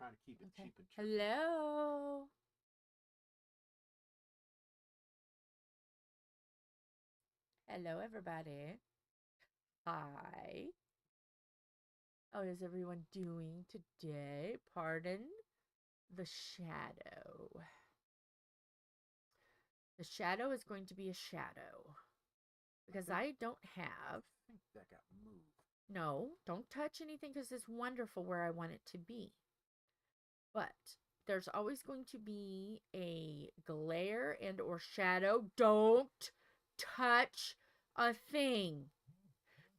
trying to keep it cheap and cheap. Hello. Hello, everybody. Hi. How is everyone doing today? Pardon the shadow. The shadow is going to be a shadow. Because I don't have... I think that got moved. No, don't touch anything because it's wonderful where I want it to be. But there's always going to be a glare and or shadow. Don't touch a thing.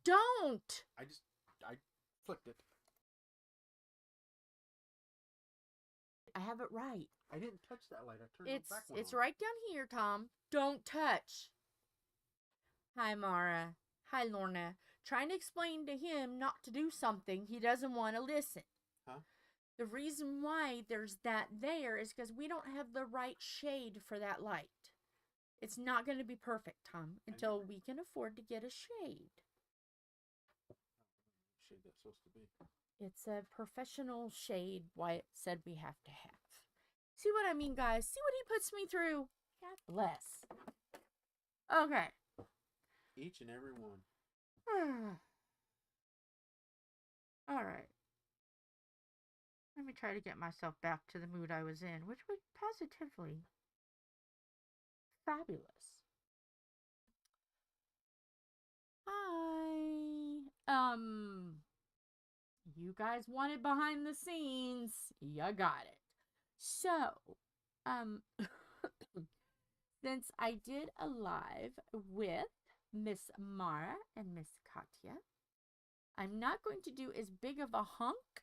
Don't! I flicked it. I have it right. I didn't touch that light. I turned it back one It's on. right down here, Tom. Don't touch. Hi, Mara. Hi, Lorna. Trying to explain to him not to do something. He doesn't want to listen. Huh? The reason why there's that there is because we don't have the right shade for that light. It's not going to be perfect, Tom, until we can afford to get a shade. Shade that's supposed to be. It's a professional shade Wyatt said we have to have. See what I mean, guys? See what he puts me through? God bless. Okay. Each and every one. All right. Let me try to get myself back to the mood I was in, which was positively fabulous. Hi. You guys wanted behind the scenes. You got it. So, since I did a live with Miss Mara and Miss Katya, I'm not going to do as big of a hunk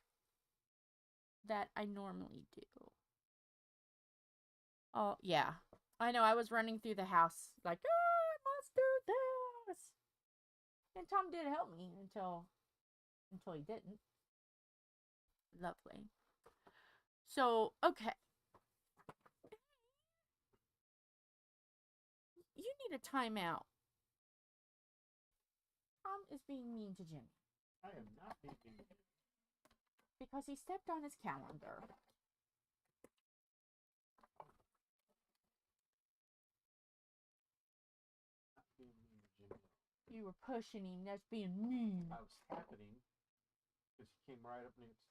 that I normally do. Oh, yeah. I know, I was running through the house like, oh, I must do this. And Tom did help me until he didn't. Lovely. So, okay. You need a timeout. Tom is being mean to Jimmy. I am not being mean. Because he stepped on his calendar. Not being mean to Jimmy. You were pushing him. That's being mean. I was happening because he came right up next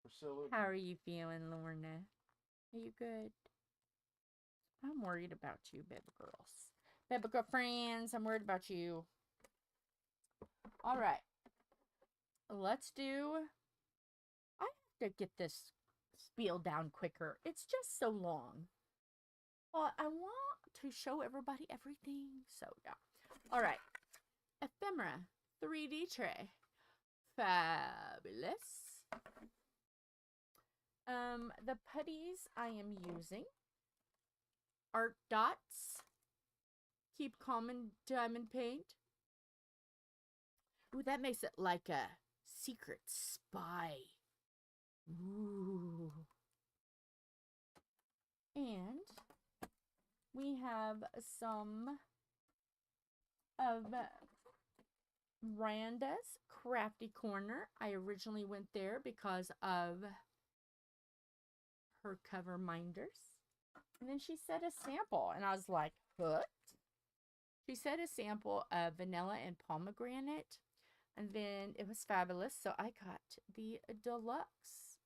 Priscilla. How are you feeling, Lorna? Are you good? I'm worried about you, baby girls. Baby girl friends, I'm worried about you. All right. Let's do... I have to get this spiel down quicker. It's just so long. But I want to show everybody everything. So, yeah. All right. Ephemera3d tray. Fabulous. The putties I am using Art Dots. Keep Calm and Diamond Paint. Ooh, that makes it like a secret spy. Ooh. And we have some of Randa's Crafty Corner. I originally went there because of her cover minders. And then she said a sample, and I was like, what? She said a sample of vanilla and pomegranate, and then it was fabulous. So I got the Deluxe,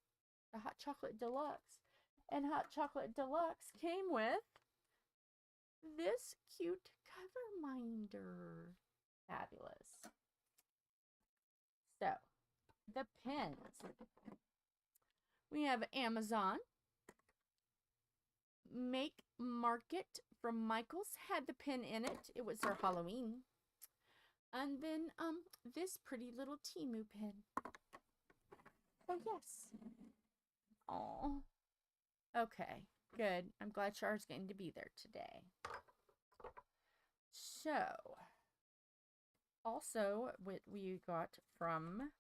the Hot Chocolate Deluxe. And Hot Chocolate Deluxe came with this cute cover minder. Fabulous. So, the pens. We have Amazon. Make Market from Michael's had the pin in it. It was their Halloween. And then this pretty little Temu pin. Oh yes. Oh. Okay, good. I'm glad Char's getting to be there today. So, also what we got from,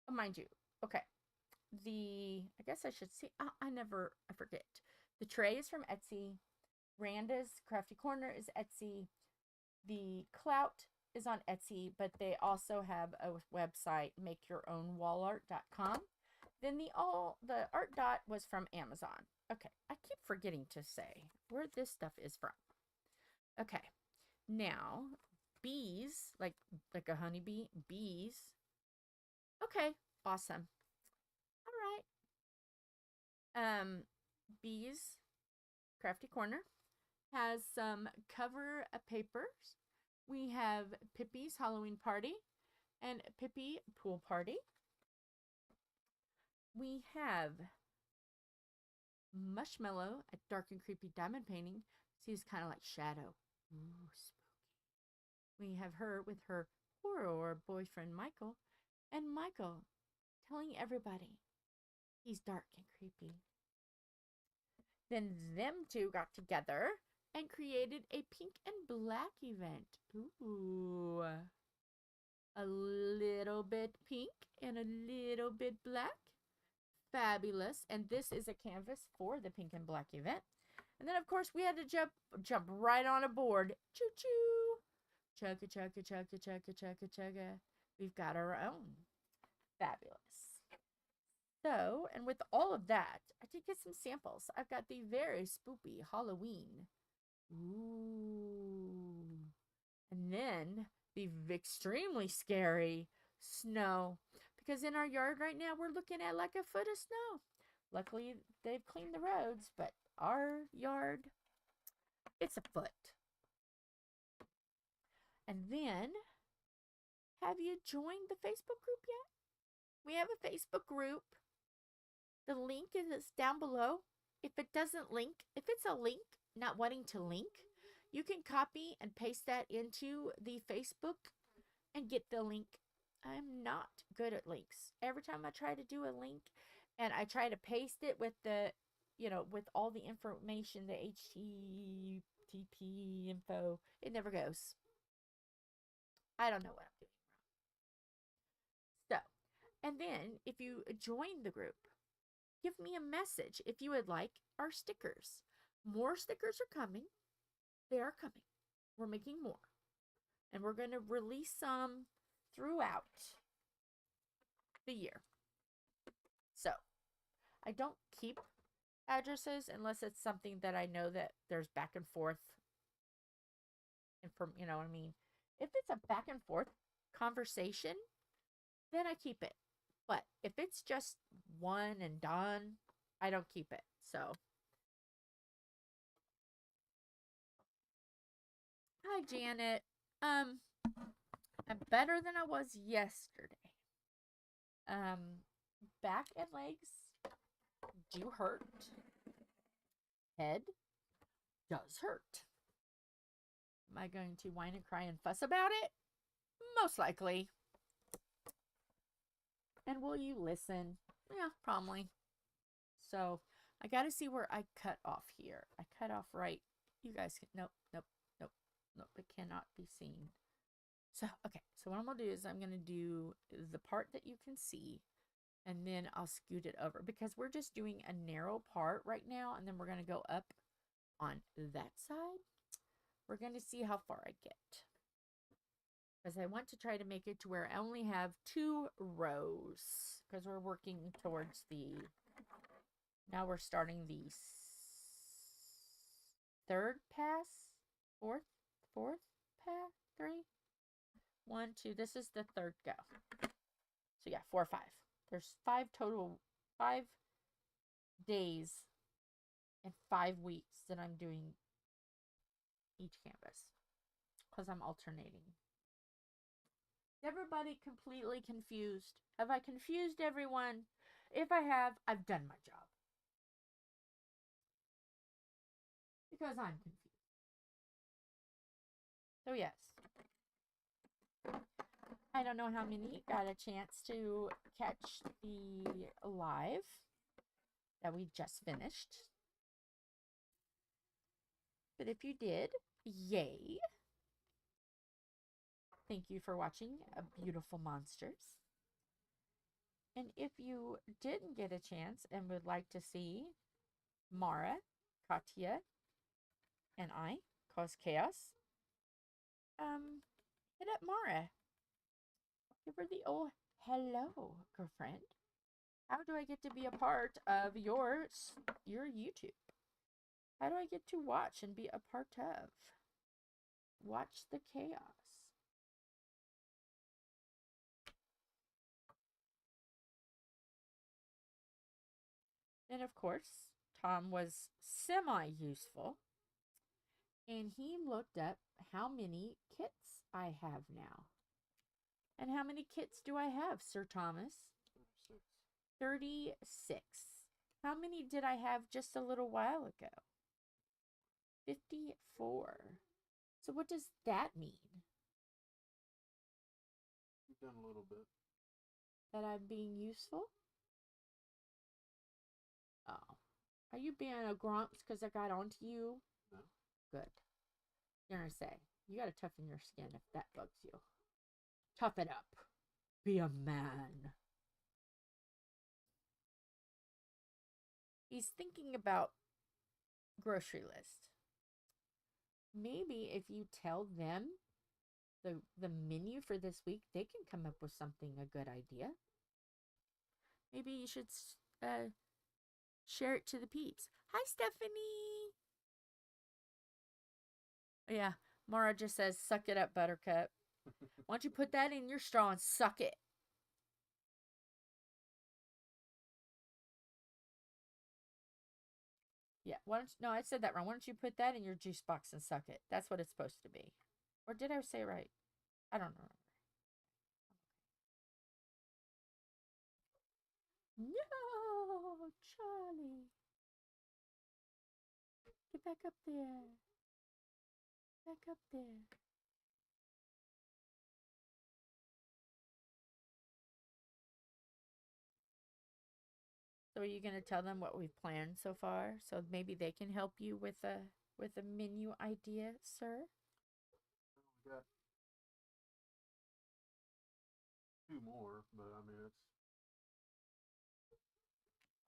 oh, mind you, okay. I guess I should say, I forget. The tray is from Etsy. Randa's Crafty Corner is Etsy. The CLOUT is on Etsy, but they also have a website, makeyourownwallart.com. Then the art dot was from Amazon. Okay, I keep forgetting to say where this stuff is from. Okay, now bees, like a honeybee, bees. Okay, awesome. All right. Bees Crafty Corner has some cover papers. We have Pippy's Halloween Party and Pippy Pool Party. We have Mushmallow, a dark and creepy diamond painting. She's kind of like shadow. Ooh, spooky. We have her with her horror boyfriend Micheal, and Micheal telling everybody he's dark and creepy. Then them two got together and created a pink and black event. Ooh. A little bit pink and a little bit black. Fabulous. And this is a canvas for the pink and black event. And then, of course, we had to jump right on a board. Choo-choo. Chugga, chugga, chugga, chugga, chugga, chugga. We've got our own. Fabulous. So, and with all of that, I did get some samples. I've got the very spoopy Halloween. Ooh. And then the extremely scary snow. Because in our yard right now, we're looking at like a foot of snow. Luckily, they've cleaned the roads, but our yard, it's a foot. And then, have you joined the Facebook group yet? We have a Facebook group. The link is down below. If it doesn't link, if it's a link not wanting to link, you can copy and paste that into the Facebook and get the link. I'm not good at links. Every time I try to do a link and I try to paste it with the, with all the information, the HTTP info, it never goes. I don't know what I'm doing wrong. So, and then if you join the group, give me a message if you would like our stickers. More stickers are coming. They are coming. We're making more. And we're going to release some throughout the year. So, I don't keep addresses unless it's something that I know that there's back and forth. And from, you know what I mean? If it's a back and forth conversation, then I keep it. But if it's just one and done, I don't keep it. So, hi Janet. I'm better than I was yesterday. Back and legs do hurt. Head does hurt. Am I going to whine and cry and fuss about it? Most likely. And will you listen? Yeah, probably. So, I got to see where I cut off here. I cut off right. You guys can, nope. It cannot be seen. So, okay. So, what I'm going to do is I'm going to do the part that you can see. And then I'll scoot it over. Because we're just doing a narrow part right now. And then we're going to go up on that side. We're going to see how far I get. Because I want to try to make it to where I only have 2 rows. Because we're working towards the... Now we're starting the 3rd pass. 4th pass. 3. 1, 2. This is the 3rd go. So yeah, 4, 5. There's 5 total. 5 days and 5 weeks that I'm doing each canvas. Because I'm alternating. Everybody completely confused? Have I confused everyone? If I have, I've done my job. Because I'm confused. So yes. I don't know how many got a chance to catch the live that we just finished. But if you did, yay. Thank you for watching Beautiful Monsters. And if you didn't get a chance and would like to see Mara, Katya, and I cause chaos, hit up Mara. Give her the old hello, girlfriend. How'd do I get to be a part of your YouTube? How do I get to watch and be a part of? Watch the chaos. Then, of course, Tom was semi-useful. And he looked up how many kits I have now. And how many kits do I have, Sir Thomas? 36. 36. How many did I have just a little while ago? 54. So what does that mean? You've done a little bit. That I'm being useful? Oh. Are you being a grumps because I got onto you? No. Good. You're going to say, you got to toughen your skin if that bugs you. Tough it up. Be a man. He's thinking about grocery list. Maybe if you tell them the menu for this week, they can come up with something, a good idea. Maybe you should share it to the peeps. Hi, Stephanie. Yeah, Mara just says, suck it up, Buttercup. Why don't you put that in your straw and suck it? Yeah, no, I said that wrong. Why don't you put that in your juice box and suck it? That's what it's supposed to be. Or did I say right? I don't know. No, Charlie. Get back up there. Back up there. So are you going to tell them what we've planned so far? So maybe they can help you with a menu idea, sir? We got 2 more, but I mean,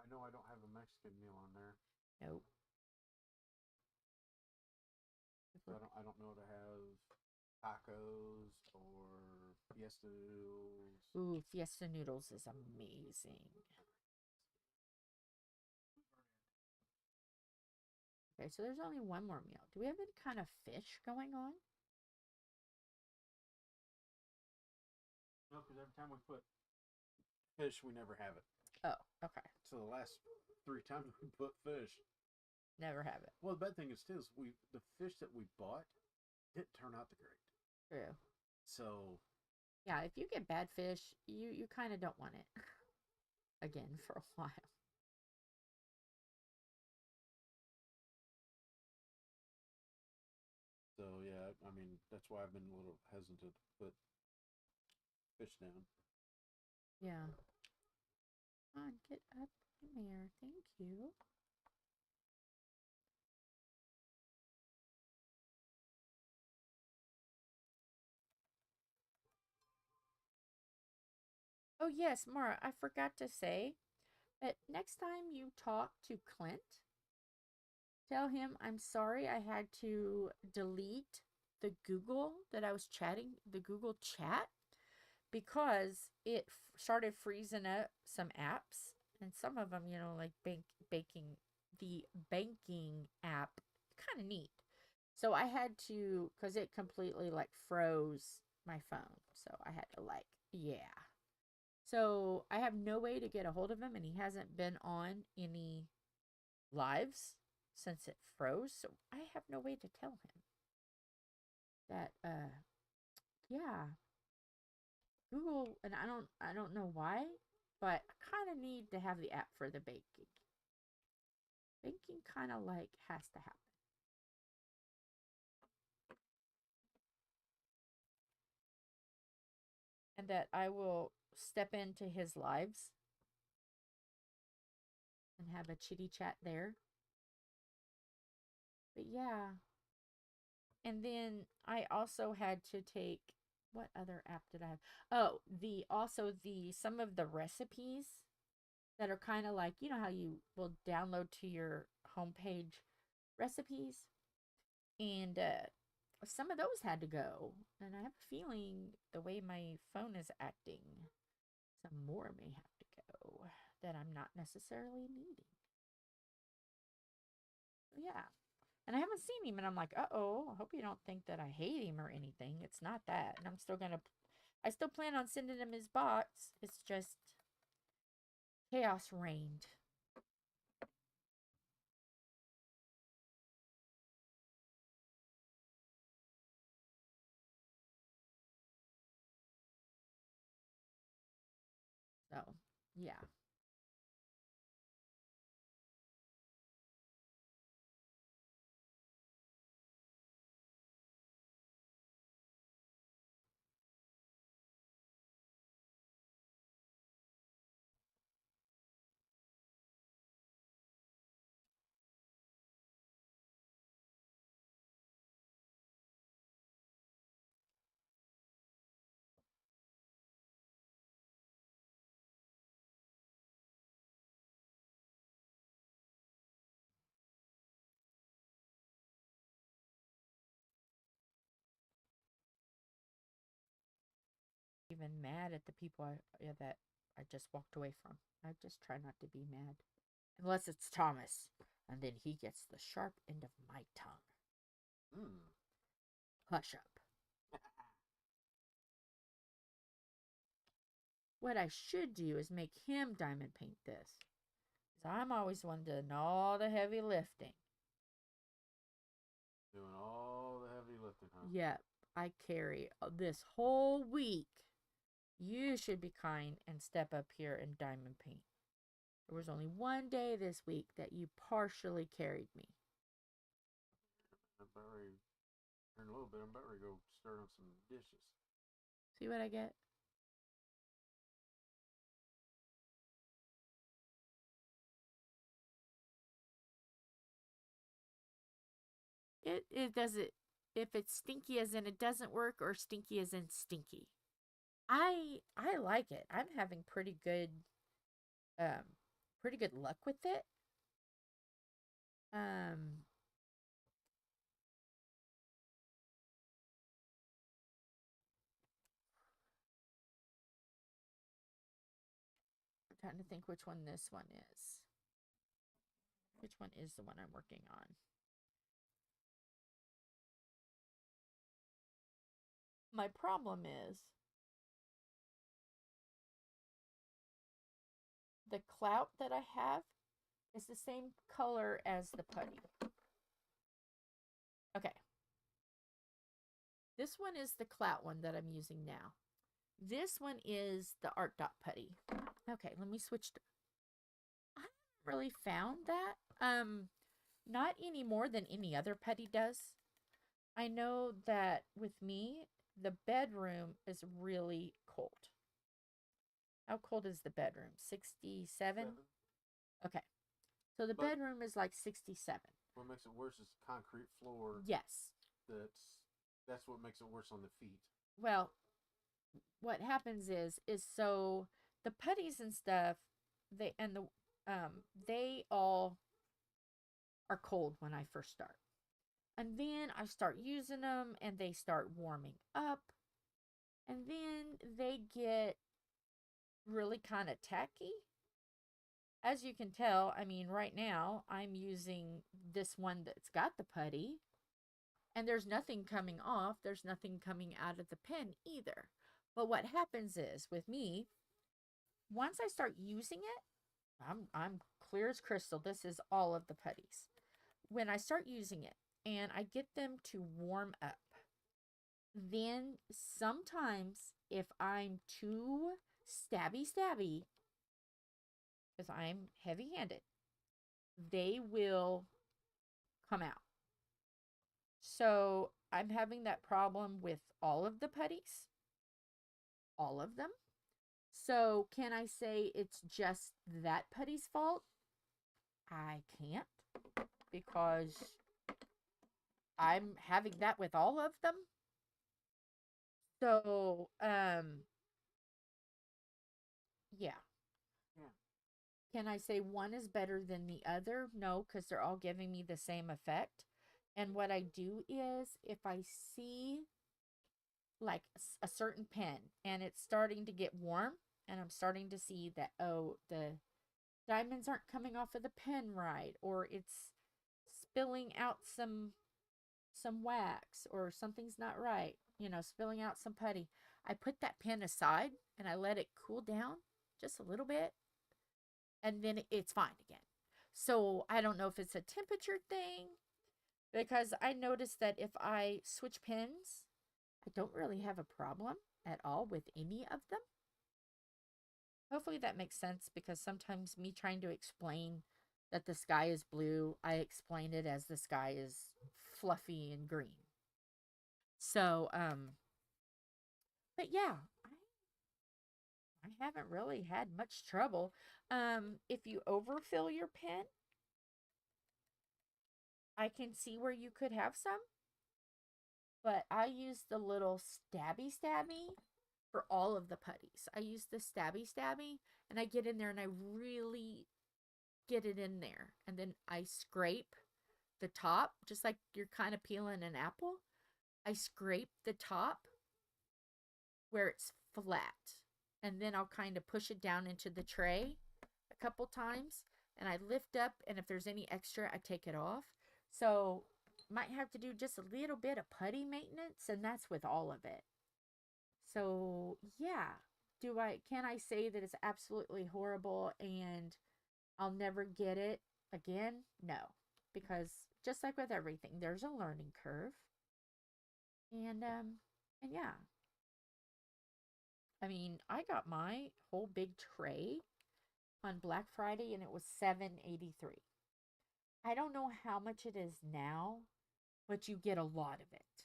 I know I don't have a Mexican meal on there. Nope. So I don't know to have tacos or fiesta noodles. Ooh, fiesta noodles is amazing. Okay, so there's only one more meal. Do we have any kind of fish going on? No, because every time we put fish, we never have it. Oh, okay. So the last 3 times we put fish, never have it. Well, the bad thing is too is the fish that we bought didn't turn out the great. True. So yeah, if you get bad fish, you kind of don't want it again for a while. So yeah, I mean that's why I've been a little hesitant to put fish down. Yeah. Come on, get up in there. Thank you. Oh, yes, Mara, I forgot to say that next time you talk to Clint, tell him I'm sorry I had to delete the Google that I was chatting, the Google chat, because it started freezing up some apps, and some of them, you know, like baking, the banking app, kind of neat. So I had to, because it completely like froze my phone. So I had to like, yeah. So I have no way to get a hold of him, and he hasn't been on any lives since it froze. So I have no way to tell him that, yeah, Google, and I don't know why, but I kind of need to have the app for the baking. Baking kind of like has to happen. And that I will step into his lives and have a chitty chat there. But yeah. And then I also had to take, what other app did I have? Oh, some of the recipes that are kind of like, you know how you will download to your homepage recipes, and some of those had to go. And I have a feeling the way my phone is acting, some more may have to go. that I'm not necessarily needing. Yeah. And I haven't seen him, and I'm like, uh-oh, I hope you don't think that I hate him or anything. It's not that. And I still plan on sending him his box. It's just chaos reigned. So, yeah. Even mad at the people that I just walked away from. I just try not to be mad. Unless it's Thomas. And then he gets the sharp end of my tongue. Hush up. What I should do is make him diamond paint this. Because I'm always one doing all the heavy lifting. Doing all the heavy lifting, huh? Yep. I carry this whole week. You should be kind and step up here and diamond paint. There was only one day this week that you partially carried me. In a little bit, I'm about ready to go stir on some dishes. See what I get? It doesn't, if it's stinky as in it doesn't work or stinky as in stinky. I like it. I'm having pretty good luck with it. I'm trying to think which one this one is. Which one is the one I'm working on? My problem is the clout that I have is the same color as the putty. Okay. This one is the clout one that I'm using now. This one is the art dot putty. Okay, let me switch to... I haven't really found that. Not any more than any other putty does. I know that with me, the bedroom is really cold. How cold is the bedroom? 67? Okay. So the bedroom is like 67. What makes it worse is concrete floor. Yes. That's what makes it worse on the feet. Well, what happens is so the putties and stuff, they all are cold when I first start. And then I start using them and they start warming up. And then they get really kind of tacky. As you can tell, I mean, right now I'm using this one that's got the putty. And there's nothing coming off. There's nothing coming out of the pen either. But what happens is, with me, once I start using it, I'm clear as crystal. This is all of the putties. When I start using it and I get them to warm up, then sometimes if I'm too stabby, because I'm heavy-handed, they will come out. So I'm having that problem with all of the putties. All of them. So can I say it's just that putty's fault? I can't, because I'm having that with all of them. So, yeah. Can I say one is better than the other? No, because they're all giving me the same effect. And what I do is, if I see like a certain pen and it's starting to get warm and I'm starting to see that, oh, the diamonds aren't coming off of the pen right, or it's spilling out some wax, or something's not right, you know, spilling out some putty. I put that pen aside and I let it cool down just a little bit, and then it's fine again. So I don't know if it's a temperature thing, because I noticed that if I switch pens, I don't really have a problem at all with any of them. Hopefully that makes sense, because sometimes me trying to explain that the sky is blue, I explain it as the sky is fluffy and green. So, but yeah, I haven't really had much trouble. If you overfill your pen, I can see where you could have some, but I use the little stabby for all of the putties. I use the stabby and I get in there and I really get it in there. And then I scrape the top, just like you're kind of peeling an apple. I scrape the top where it's flat. And then I'll kind of push it down into the tray a couple times. And I lift up, and if there's any extra, I take it off. So might have to do just a little bit of putty maintenance, and that's with all of it. So yeah, can I say that it's absolutely horrible and I'll never get it again? No, because just like with everything, there's a learning curve. And yeah. I mean, I got my whole big tray on Black Friday and it was $7.83. I don't know how much it is now, but you get a lot of it.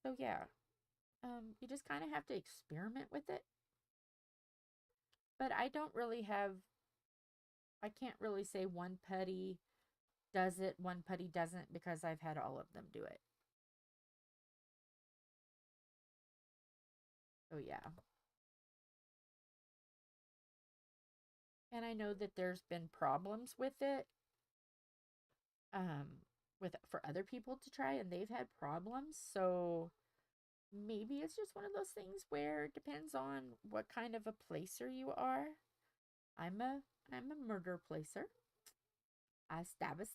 So yeah. You just kind of have to experiment with it. But I can't really say one putty does it, one putty doesn't, because I've had all of them do it. So yeah. And I know that there's been problems with it, for other people to try, and they've had problems. So maybe it's just one of those things where it depends on what kind of a placer you are. I'm a murder placer. I stabby.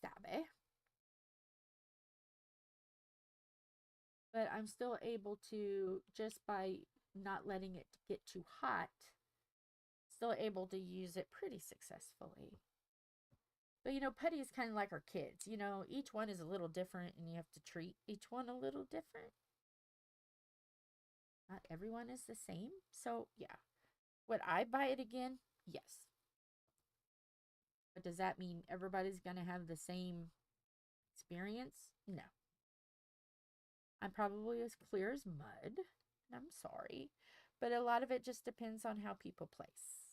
But I'm still able to, just by not letting it get too hot, still able to use it pretty successfully. But you know, putty is kind of like our kids. You know, each one is a little different, and you have to treat each one a little different. Not everyone is the same. So yeah. Would I buy it again? Yes. But does that mean everybody's going to have the same experience? No. I'm probably as clear as mud, and I'm sorry. But a lot of it just depends on how people place.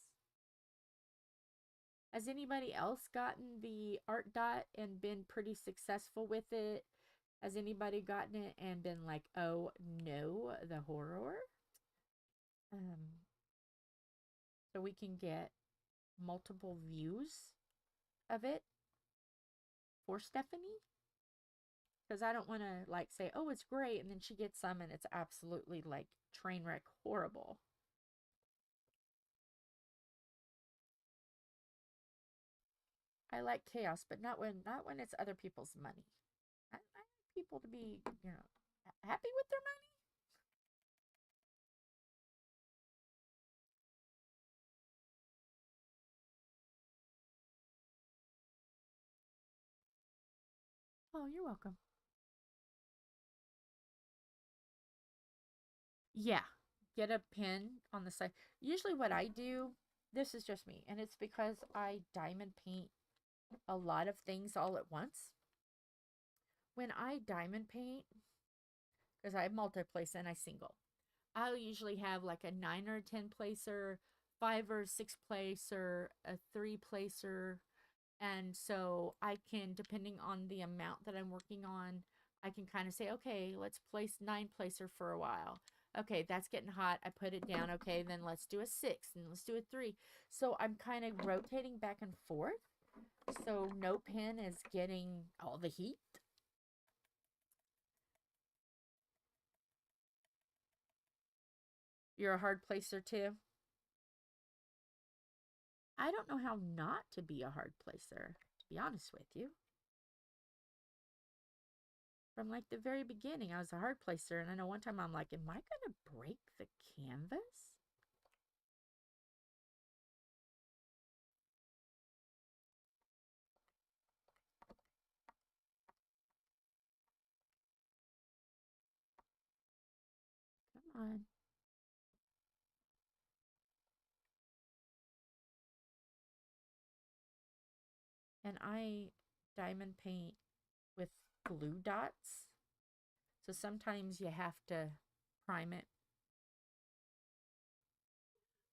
Has anybody else gotten the art dot and been pretty successful with it? Has anybody gotten it and been like, oh no, the horror? So we can get multiple views of it for Stephanie. Because I don't want to like say, oh, it's great, and then she gets some and it's absolutely like train wreck horrible. I like chaos, but not when it's other people's money. I like people to be, you know, happy with their money. Oh, you're welcome. Yeah, get a pin on the side. Usually what I do, this is just me, and it's because I diamond paint a lot of things all at once. When I diamond paint, because I multi-place and I single, I'll usually have like a 9 or 10 placer, 5 or 6 placer, a 3 placer. And so I can, depending on the amount that I'm working on, I can kind of say, okay, let's place 9 placer for a while. Okay, that's getting hot. I put it down. Okay, then let's do a 6 and let's do a 3. So I'm kind of rotating back and forth. So no pen is getting all the heat. You're a hard placer too? I don't know how not to be a hard placer, to be honest with you. From like the very beginning, I was a hard placer, and I know one time I'm like, am I going to break the canvas? Come on. And I diamond paint with glue dots. So sometimes you have to prime it.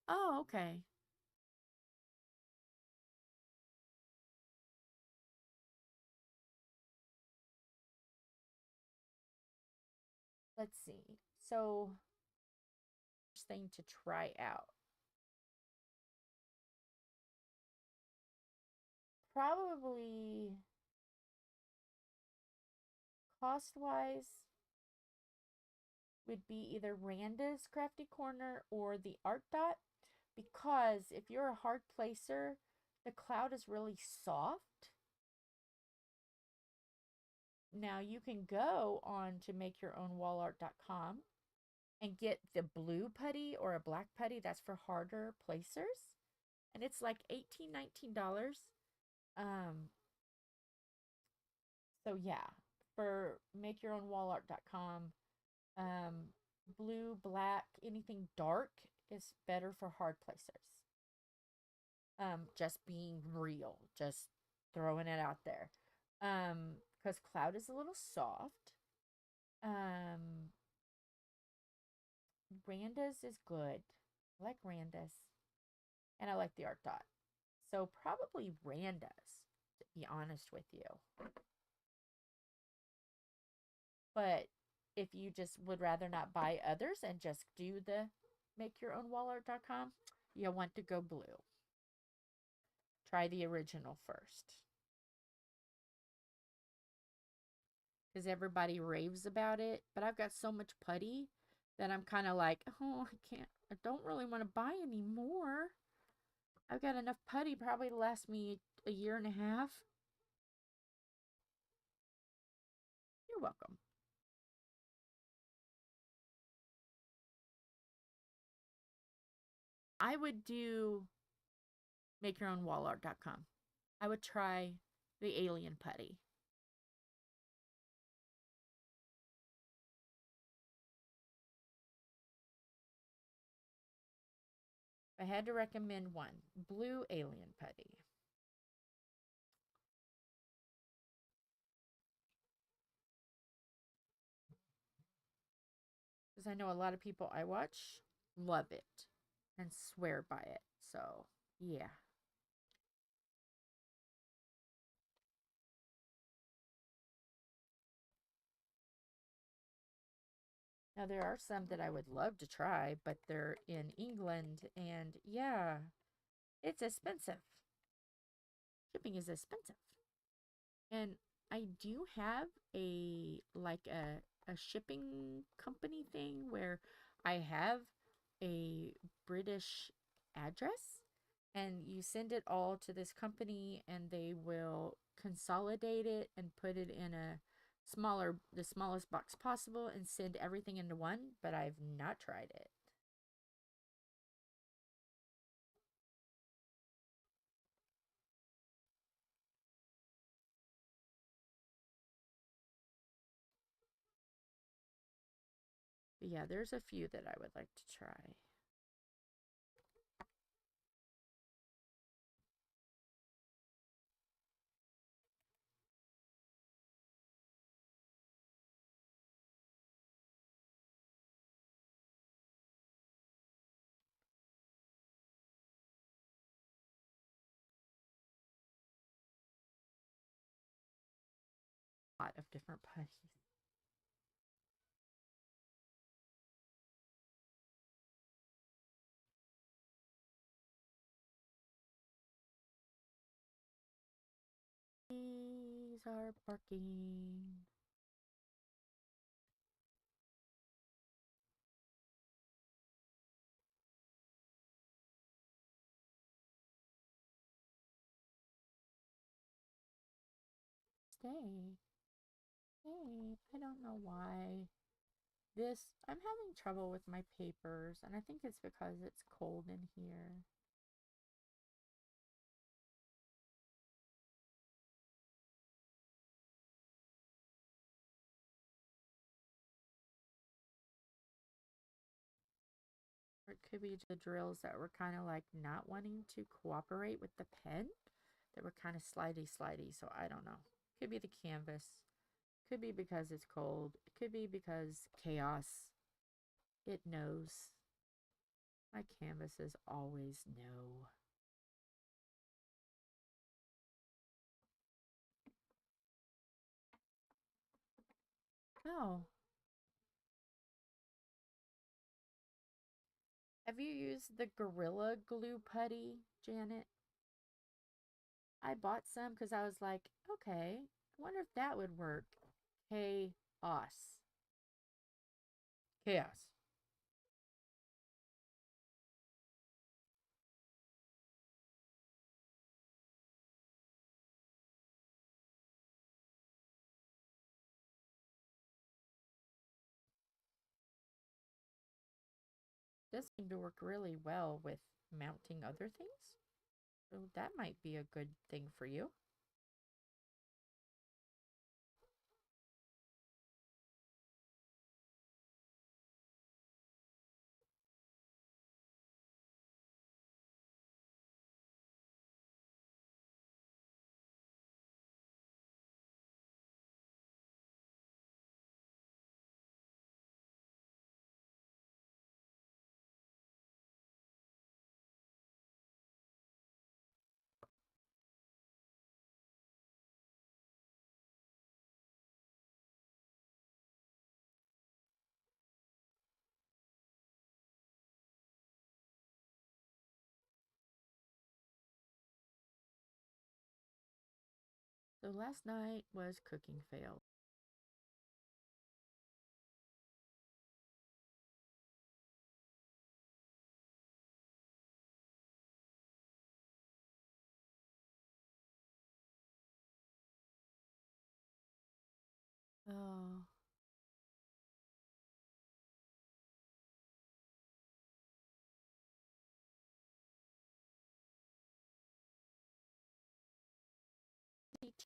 Oh, okay. Let's see. So, first thing to try out. Probably cost-wise would be either Randa's Crafty Corner or the Art Dot, because if you're a hard placer, the cloud is really soft. Now you can go on to makeyourownwallart.com and get the blue putty or a black putty. That's for harder placers, and it's like $18, $19. So yeah, for makeyourownwallart.com, blue, black, anything dark is better for hard placers. Just being real, just throwing it out there. Because cloud is a little soft. Randa's is good. I like Randa's. And I like the Art Dot. So probably Randa's, to be honest with you. But if you just would rather not buy others and just do the makeyourownwallart.com, you want to go blue. Try the original first. Because everybody raves about it. But I've got so much putty that I'm kind of like, oh, I don't really want to buy any more. I've got enough putty probably to last me a year and a half. You're welcome. I would do makeyourownwallart.com. I would try the alien putty. If I had to recommend one, blue alien putty. Because I know a lot of people I watch love it and swear by it. So, yeah. Now, there are some that I would love to try, but they're in England, and yeah, it's expensive. Shipping is expensive. And I do have a shipping company thing where I have a British address, and you send it all to this company and they will consolidate it and put it in the smallest box possible and send everything into one, but I've not tried it. But yeah, there's a few that I would like to try. A lot of different putties. These are barking. day. Hey, I don't know why. I'm having trouble with my papers, and I think it's because it's cold in here. Or it could be the drills that were kind of like not wanting to cooperate with the pen. That were kind of slidey. So I don't know. Could be the canvas. Could be because it's cold. It could be because chaos. It knows. My canvases always know. Oh. Have you used the Gorilla Glue putty, Janet? I bought some because I was like, okay, I wonder if that would work. Chaos. Chaos. Does seem to work really well with mounting other things. So that might be a good thing for you. So last night was cooking fail. Oh.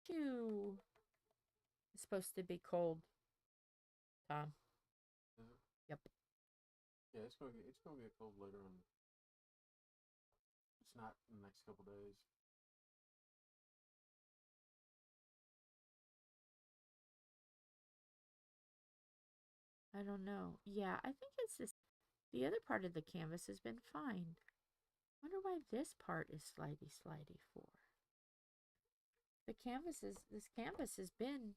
Two. It's supposed to be cold, Tom. Is it? Yep. Yeah, it's gonna get cold later on. It's not in the next couple days. I don't know. Yeah, I think it's this. The other part of the canvas has been fine. Wonder why this part is slidey for. This canvas has been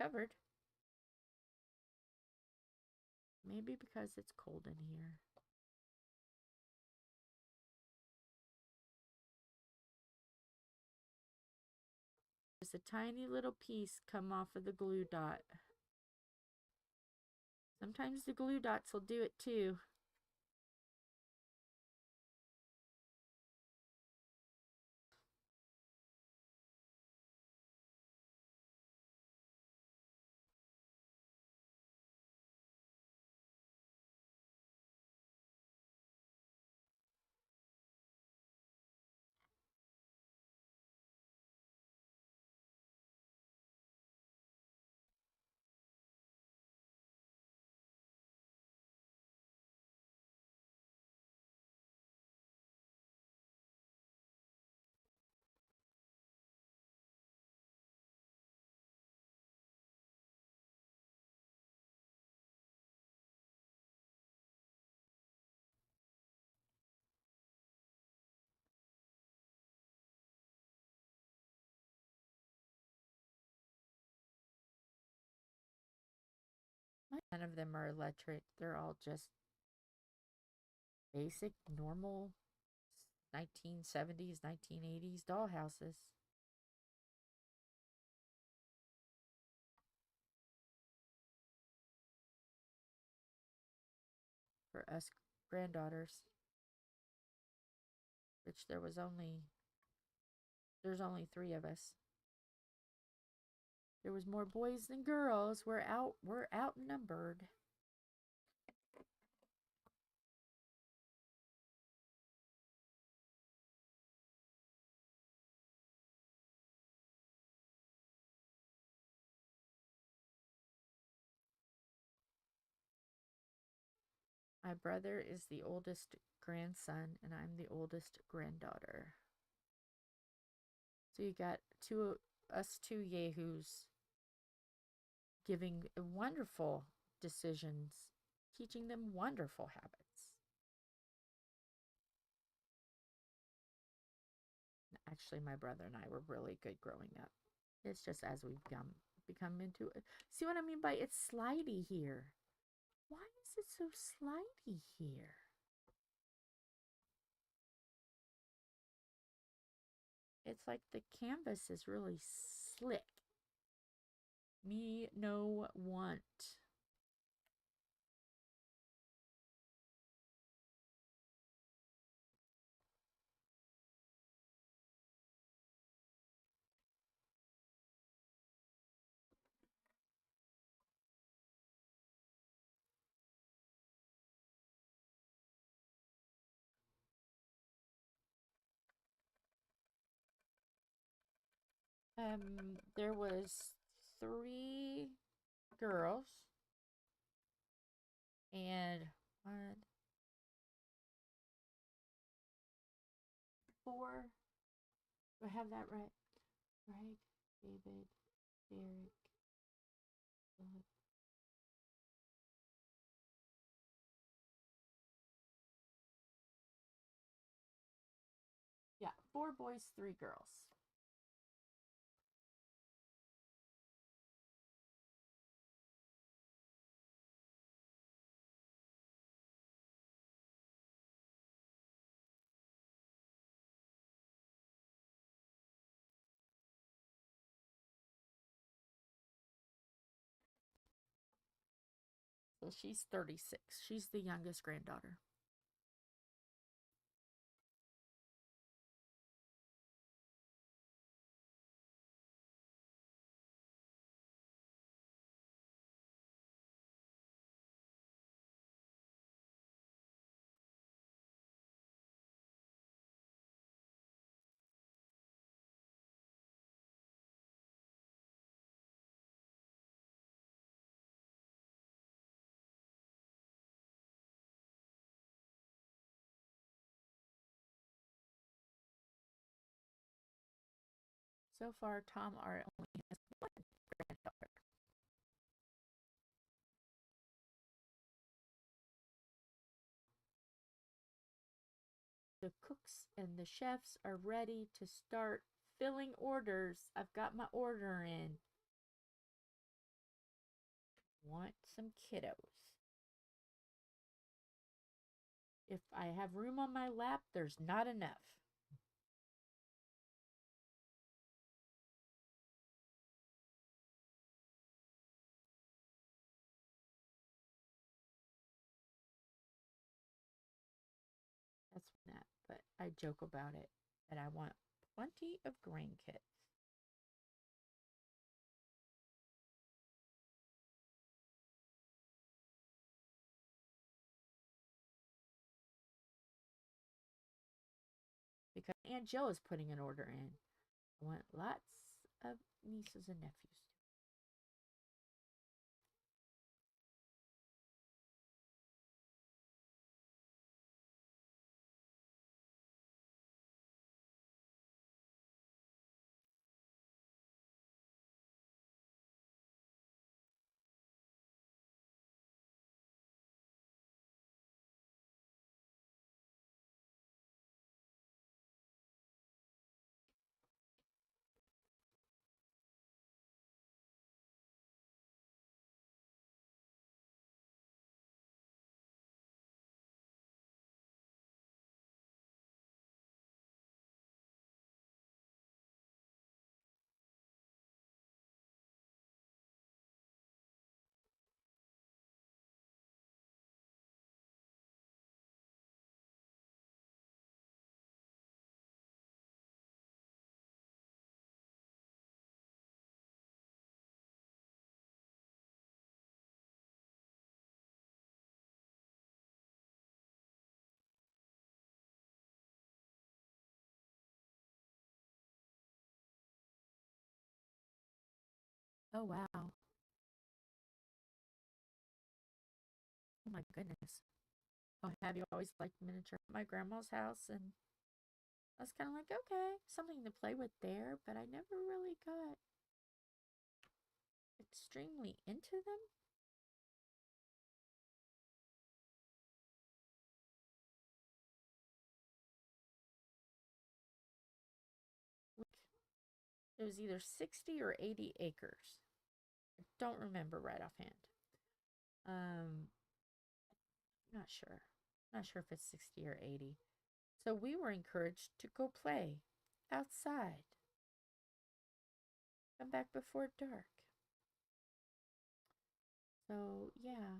covered. Maybe because it's cold in here. Just a tiny little piece come off of the glue dot. Sometimes the glue dots will do it too. None of them are electric. They're all just basic, normal 1970s, 1980s dollhouses. For us granddaughters. Which there's only 3 of us. There was more boys than girls. We're outnumbered. My brother is the oldest grandson, and I'm the oldest granddaughter. So you got us two yahoos giving wonderful decisions, teaching them wonderful habits. Actually, my brother and I were really good growing up. It's just as we've become into it. See what I mean by it's slidey here? Why is it so slidey here? It's like the canvas is really slick. Me no want. There was 3 girls and 4. Do I have that right? Greg, David, Derek, Philip. Yeah, 4 boys, 3 girls. So she's 36. She's the youngest granddaughter. So far, Tom R. only has 1 granddaughter. The cooks and the chefs are ready to start filling orders. I've got my order in. Want some kiddos. If I have room on my lap, there's not enough. That's that, but I joke about it that I want plenty of grandkids. Because Aunt Jill is putting an order in. I want lots of nieces and nephews. Oh, wow. Oh, my goodness. Oh, have you always liked miniature at my grandma's house? And I was kind of like, okay, something to play with there, but I never really got extremely into them. It was either 60 or 80 acres. I don't remember right offhand. Um, not sure. Not sure if it's 60 or 80. So we were encouraged to go play outside. Come back before dark. So, yeah.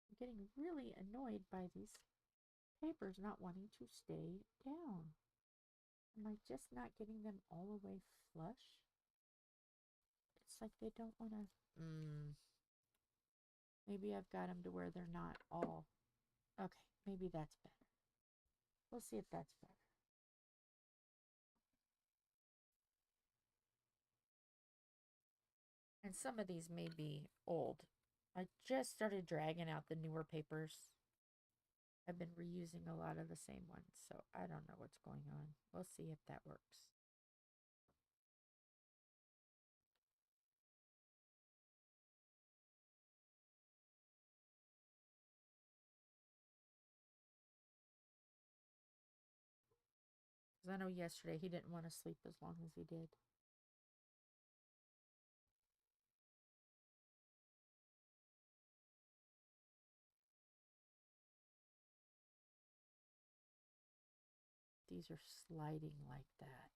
I'm getting really annoyed by these papers not wanting to stay down. Am I just not getting them all the way flush? It's like they don't want to. Maybe I've got them to where they're not all. Okay, maybe that's better. We'll see if that's better. And some of these may be old. I just started dragging out the newer papers. I've been reusing a lot of the same ones, so I don't know what's going on. We'll see if that works. Because I know yesterday he didn't want to sleep as long as he did. These are sliding like that.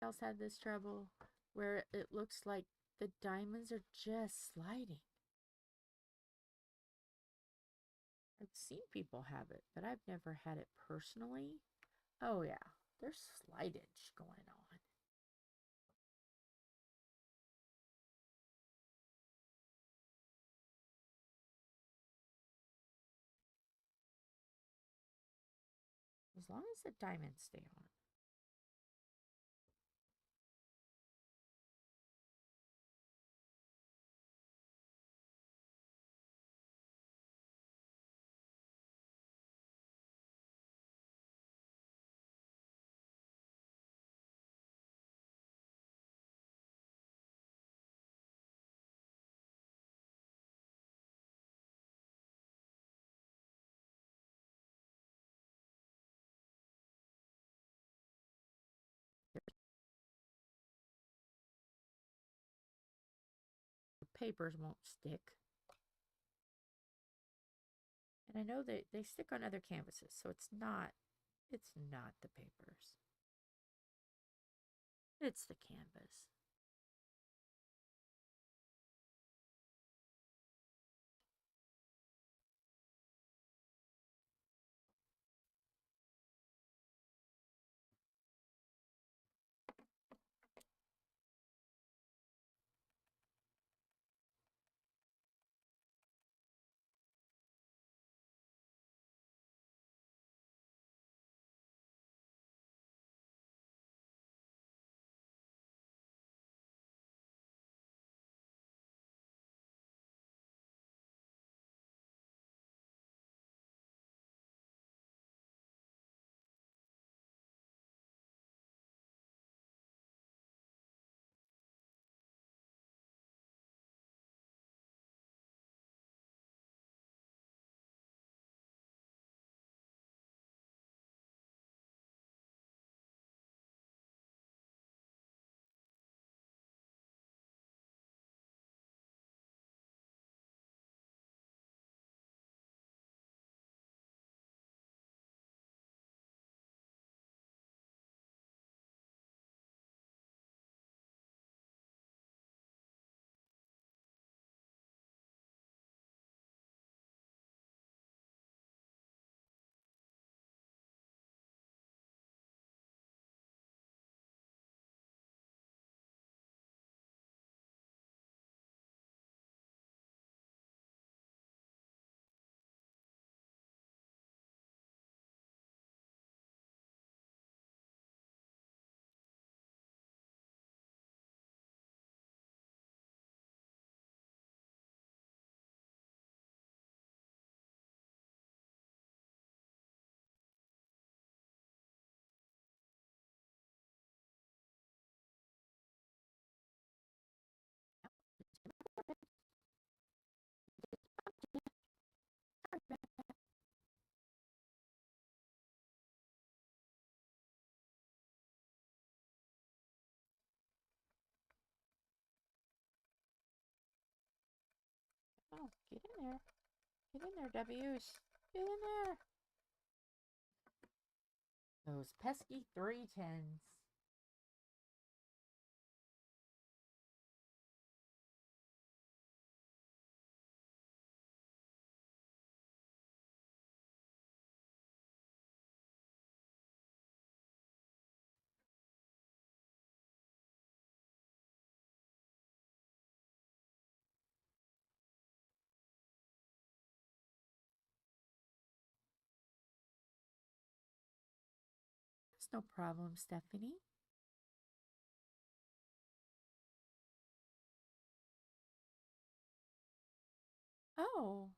Else had this trouble where it looks like the diamonds are just sliding. I've seen people have it, but I've never had it personally. Oh yeah, there's slidage going on. As long as the diamonds stay on. The papers won't stick. And I know they stick on other canvases, so it's not It's not the papers. It's the canvas. Oh, get in there. Get in there, W's. Get in there. Those pesky 310s. It's no problem, Stephanie. Oh.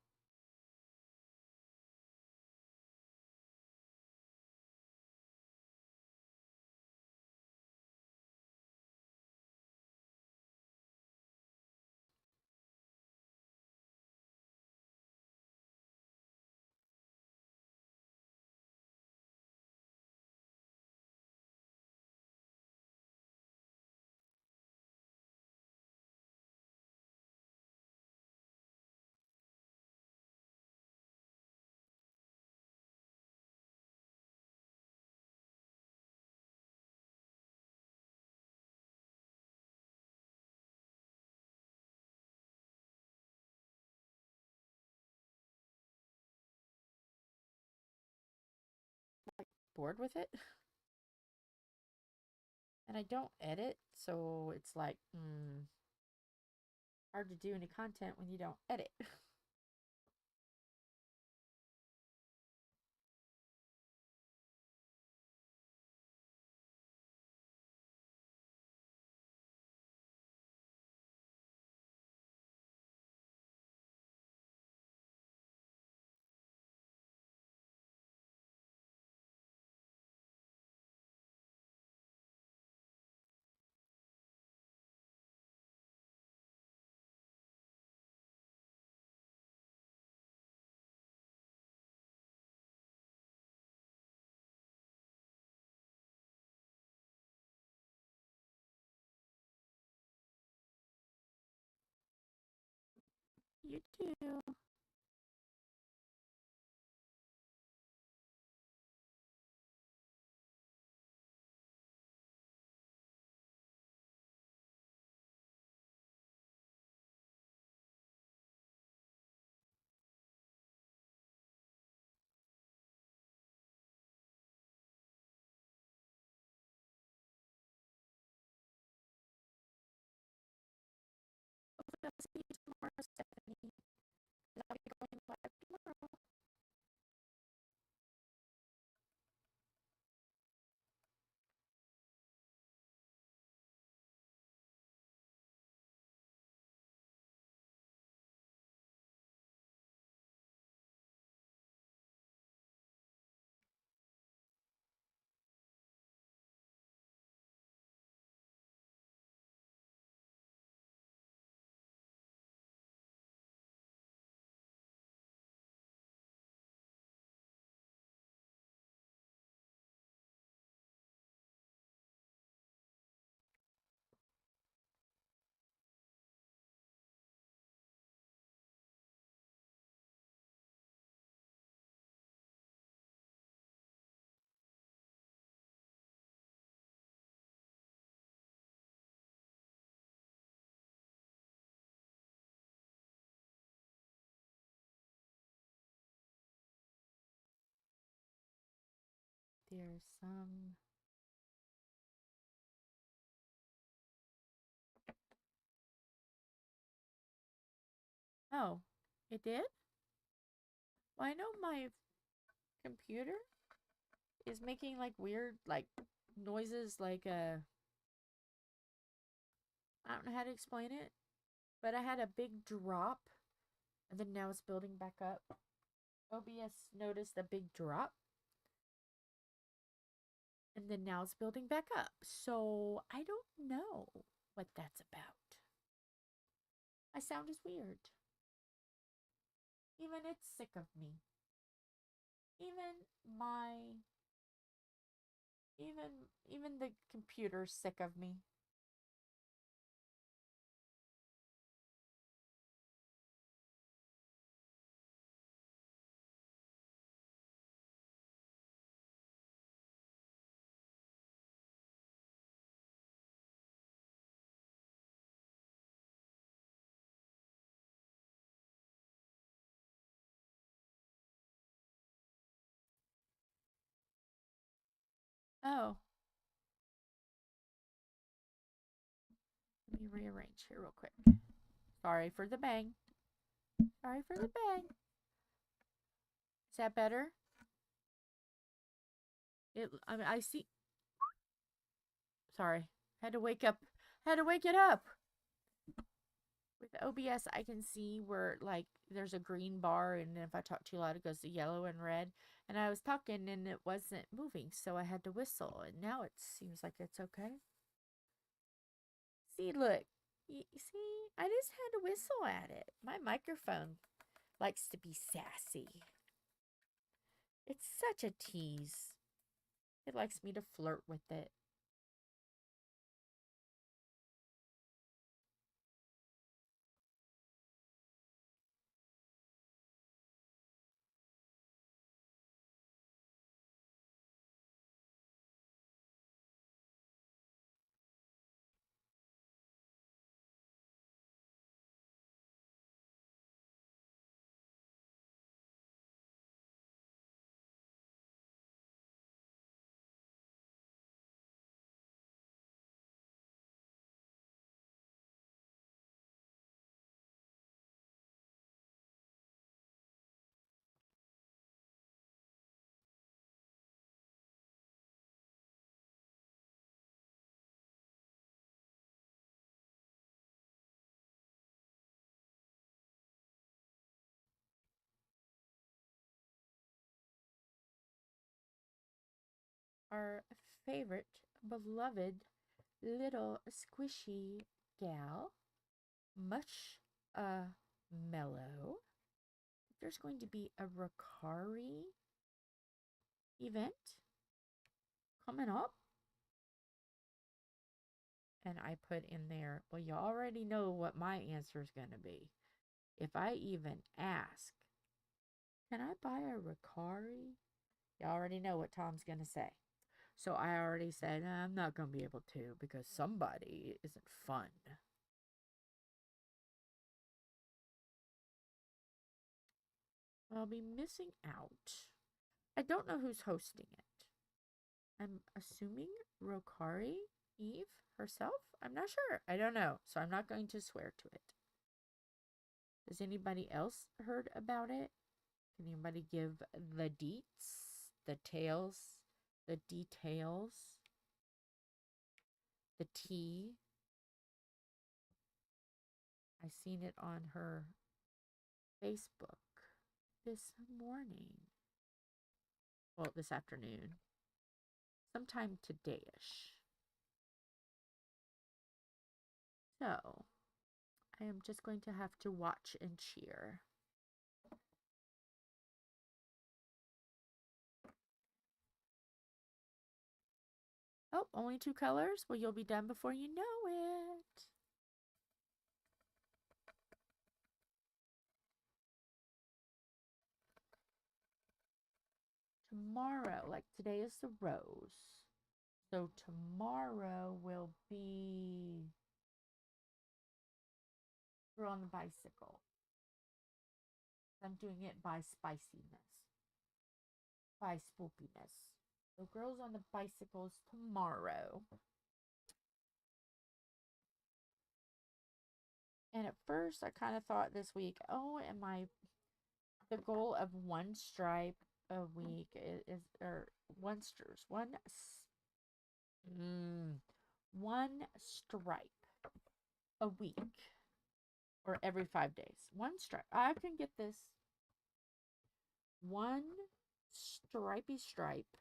Bored with it. And I don't edit, so it's like hard to do any content when you don't edit. You too. I'll see you tomorrow, Stephanie. I'll be going live tomorrow. There's some. Oh, it did? Well, I know my computer is making like weird like noises like I don't know how to explain it, but I had a big drop and then now it's building back up. OBS noticed a big drop and then now it's building back up. So I don't know what that's about. My sound is weird. Even it's sick of me. Even the computer's sick of me. Oh. Let me rearrange here real quick. Sorry for the bang. Sorry for the bang. Is that better? I see. Sorry. Had to wake up. Had to wake it up. With OBS, I can see where, like, there's a green bar, and if I talk too loud, it goes to yellow and red. And I was talking, and it wasn't moving, so I had to whistle. And now it seems like it's okay. See, look. See, I just had to whistle at it. My microphone likes to be sassy. It's such a tease. It likes me to flirt with it. Our favorite, beloved, little squishy gal, Mellow. There's going to be a Ricari event coming up. And I put in there, well, you already know what my answer is going to be. If I even ask, can I buy a Ricari? You already know what Tom's going to say. So I already said, I'm not going to be able to because somebody isn't fun. I'll be missing out. I don't know who's hosting it. I'm assuming Ricari Eve herself? I'm not sure. I don't know. So I'm not going to swear to it. Has anybody else heard about it? Can anybody give the deets, the tales, the details, the tea? I seen it on her Facebook this morning. Well, this afternoon. Sometime today-ish. So, I am just going to have to watch and cheer. Oh, only 2 colors? Well, you'll be done before you know it. Tomorrow, like today is the rose. So tomorrow will be Girl on the Bicycle. I'm doing it by spiciness, by spoopiness. So Girls on the Bicycles tomorrow. And at first, I kind of thought this week, oh, the goal of 1 stripe a week is or one stripe a week or every 5 days. 1 stripe. I can get this. 1 stripy stripe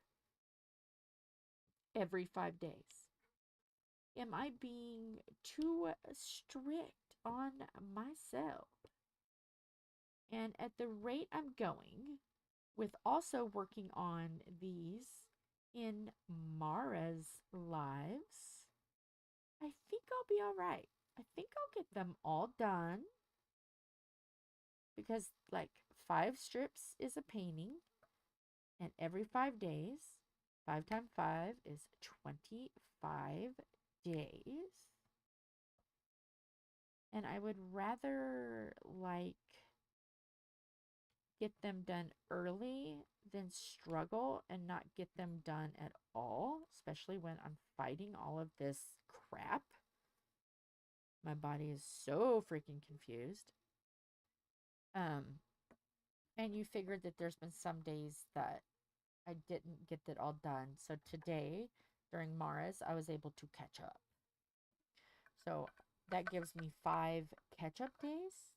every 5 days. Am I being too strict on myself? And at the rate I'm going, with also working on these in Mara's lives, I think I'll be all right. I think I'll get them all done. Because, like, 5 strips is a painting. And every 5 days, 5 times 5 is 25 days. And I would rather, like, get them done early than struggle and not get them done at all, especially when I'm fighting all of this crap. My body is so freaking confused. And you figured that there's been some days that I didn't get it all done. So today, during Mara's, I was able to catch up. So that gives me 5 catch-up days.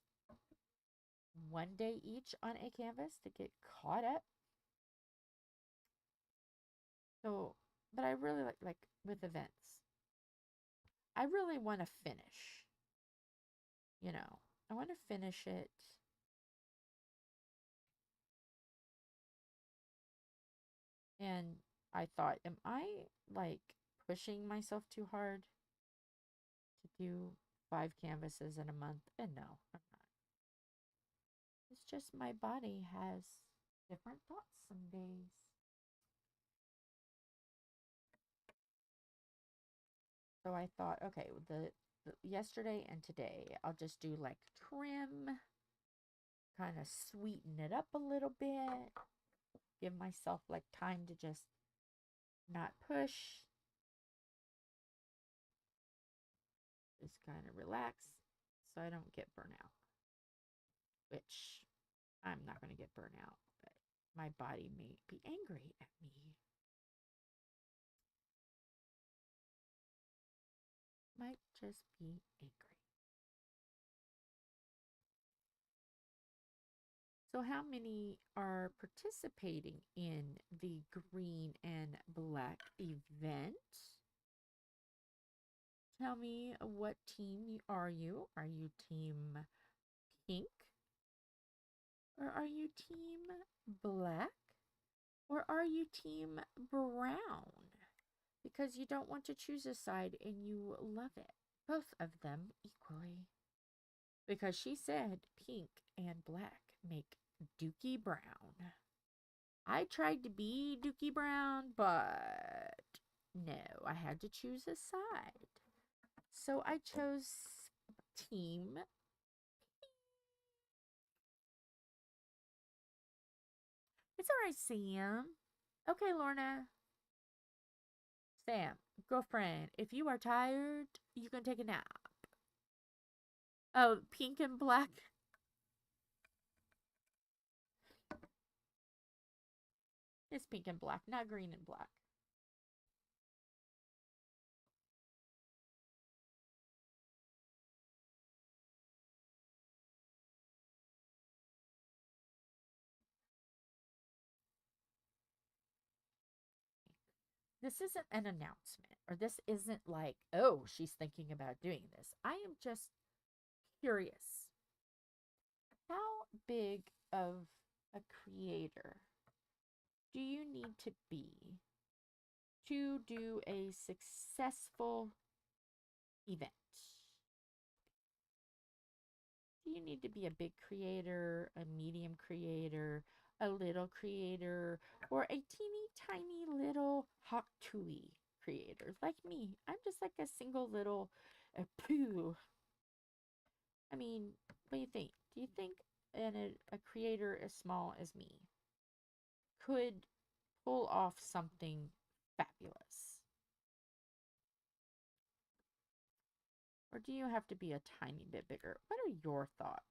1 day each on a canvas to get caught up. So, but I really like with events, I really want to finish. You know, I want to finish it. And I thought, am I like pushing myself too hard to do 5 canvases in a month? And no, I'm not. It's just my body has different thoughts some days. So I thought, okay, the yesterday and today, I'll just do like trim, kind of sweeten it up a little bit, give myself like time to just not push, just kind of relax so I don't get burnout, which I'm not going to get burnout, but my body may be angry at me. Might just be angry. So how many are participating in the green and black event? Tell me, what team are you? Are you team pink? Or are you team black? Or are you team brown? Because you don't want to choose a side and you love it. Both of them equally. Because she said pink and black make Dookie Brown. I tried to be Dookie Brown, but no, I had to choose a side. So I chose team. It's alright, Sam. Okay, Lorna. Sam, girlfriend, if you are tired, you can take a nap. Oh, pink and black. It's pink and black, not green and black. This isn't an announcement, or this isn't like, oh, she's thinking about doing this. I am just curious. How big of a creator do you need to be to do a successful event? Do you need to be a big creator, a medium creator, a little creator, or a teeny tiny little hot tui creator like me? I'm just like a single little poo. I mean, what do you think? Do you think a creator as small as me could pull off something fabulous? Or do you have to be a tiny bit bigger? What are your thoughts?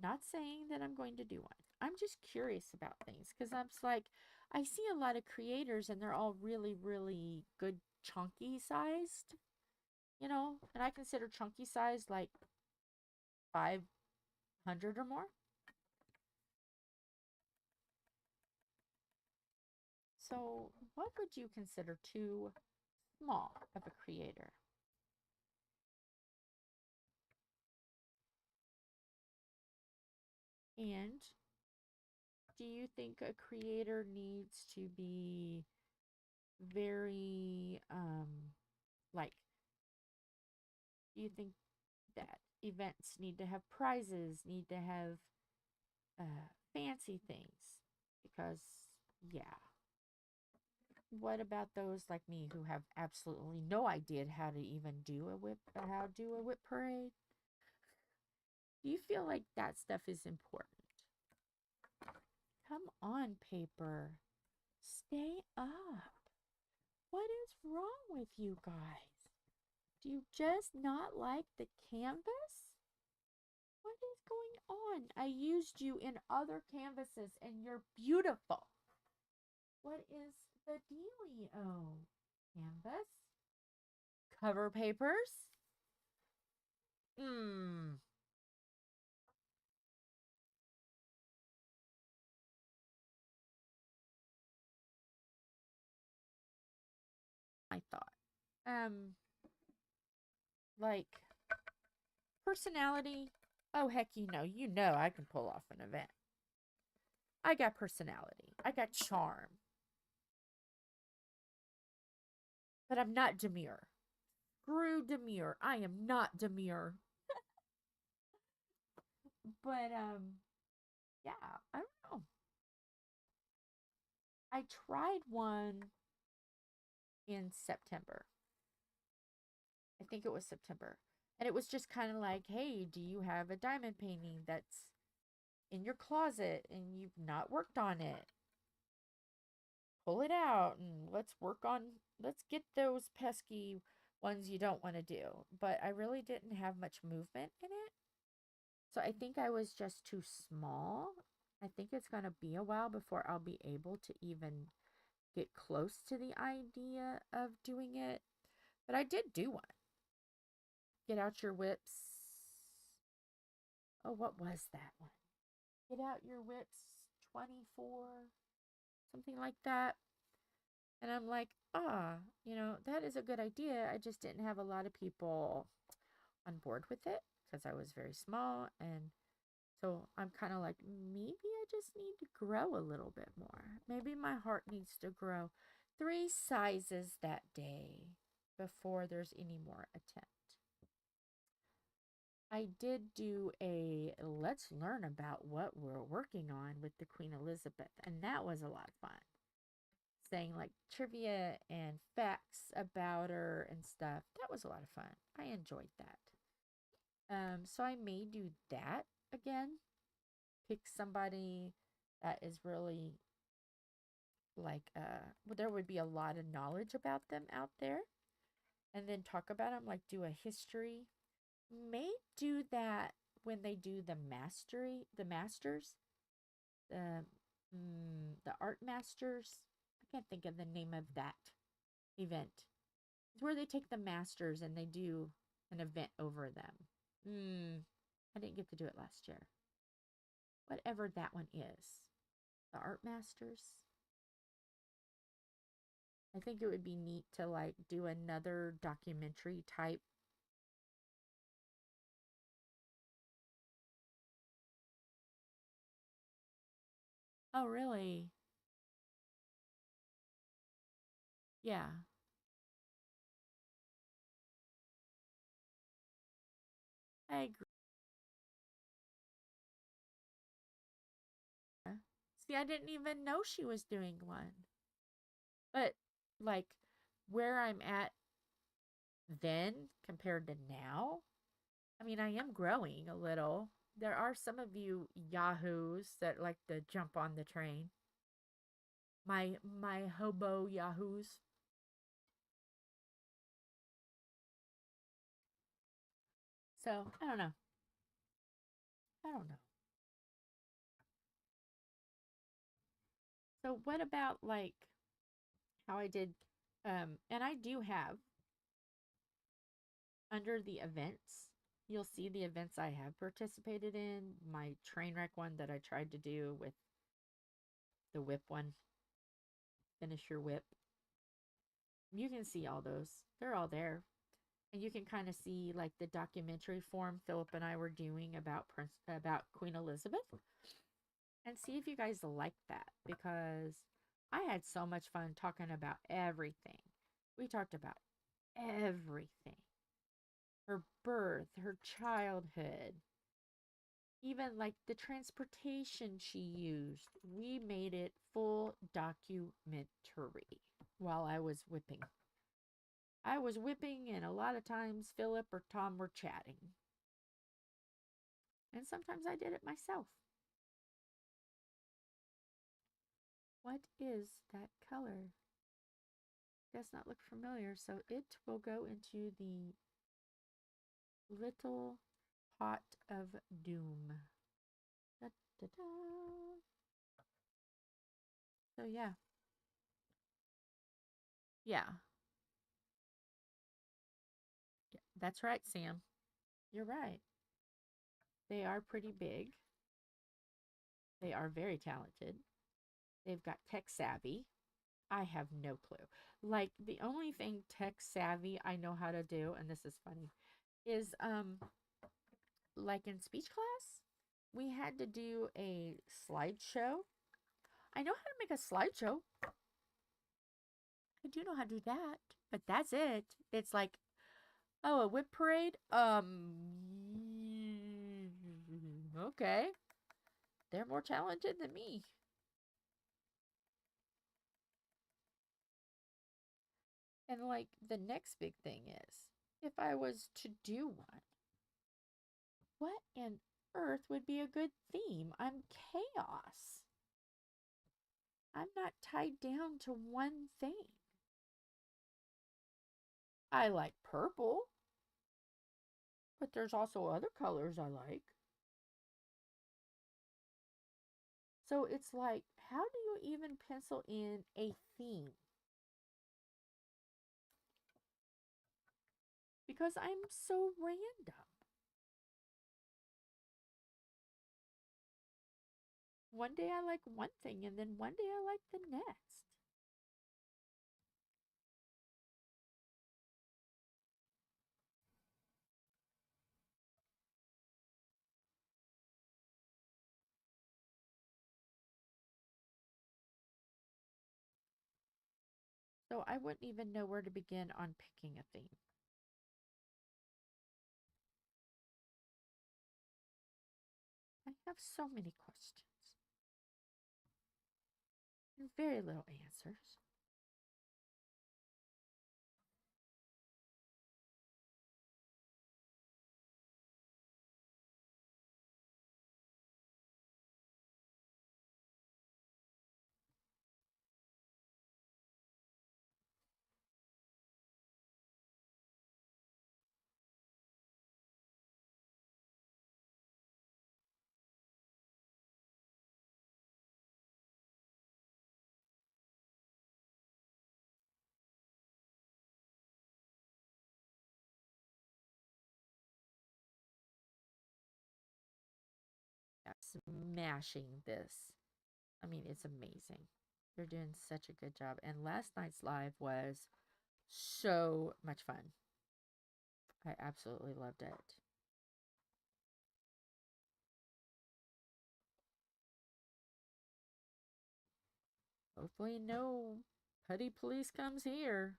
Not saying that I'm going to do one. I'm just curious about things because I'm just like, I see a lot of creators and they're all really, really good chunky sized, you know, and I consider chunky size like 500 or more. So, what would you consider too small of a creator? And do you think a creator needs to be very, like, do you think that events need to have prizes, need to have fancy things? Because, yeah. What about those like me who have absolutely no idea how to even do a whip parade? Do you feel like that stuff is important? Come on, paper. Stay up. What is wrong with you guys? Do you just not like the canvas? What is going on? I used you in other canvases and you're beautiful. What is the dealio? Canvas? Cover papers? I thought. Like personality. Oh heck, you know I can pull off an event. I got personality. I got charm. But I'm not demure. Screw demure. I am not demure. But yeah, I don't know. I tried one in September. I think it was September. And it was just kind of like, hey, do you have a diamond painting that's in your closet and you've not worked on it? Pull it out and let's get those pesky ones you don't want to do. But I really didn't have much movement in it. So I think I was just too small. I think it's going to be a while before I'll be able to even get close to the idea of doing it. But I did do one. Get out your whips. Oh, what was that one? Get out your whips 24, something like that. And I'm like, that is a good idea. I just didn't have a lot of people on board with it because I was very small. And so I'm kind of like, maybe I just need to grow a little bit more. Maybe my heart needs to grow 3 sizes that day before there's any more attempt. I did do a let's learn about what we're working on with the Queen Elizabeth, and that was a lot of fun. Saying like trivia and facts about her and stuff. That was a lot of fun. I enjoyed that. So I may do that again. Pick somebody that is really like there would be a lot of knowledge about them out there, and then talk about them, like do a history. May do that when they do the masters, the art masters. I can't think of the name of that event. It's where they take the masters and they do an event over them. I didn't get to do it last year. Whatever that one is. The art masters. I think it would be neat to like do another documentary type. Oh, really? Yeah. I agree. See, I didn't even know she was doing one. But like where I'm at then compared to now, I mean, I am growing a little. There are some of you yahoos that like to jump on the train. My hobo yahoos. So, I don't know. I don't know. So, what about like how I did and I do have under the events, you'll see the events I have participated in. My train wreck one that I tried to do with the whip one. Finish your whip. You can see all those. They're all there. And you can kind of see like the documentary form Philip and I were doing about Queen Elizabeth. And see if you guys like that, because I had so much fun talking about everything. We talked about everything. Her birth, her childhood, even like the transportation she used. We made it full documentary while I was whipping. I was whipping, and a lot of times Philip or Tom were chatting. And sometimes I did it myself. What is that color? Does not look familiar, so it will go into the little pot of doom. Da, da, da. So yeah. Yeah. That's right, Sam. You're right. They are pretty big. They are very talented. They've got tech savvy. I have no clue. Like the only thing tech savvy I know how to do, and this is funny, is like in speech class, we had to do a slideshow. I know how to make a slideshow. I do know how to do that, but that's it. It's like, oh, a whip parade? Okay. They're more talented than me. And like the next big thing is, if I was to do one, what on earth would be a good theme? I'm chaos. I'm not tied down to one thing. I like purple, but there's also other colors I like. So it's like, how do you even pencil in a theme? Because I'm so random. One day I like one thing, and then one day I like the next. So I wouldn't even know where to begin on picking a theme. I have so many questions and very little answers. smashing this. I mean, it's amazing. They're doing such a good job. And last night's live was so much fun. I absolutely loved it. Hopefully no putty police comes here.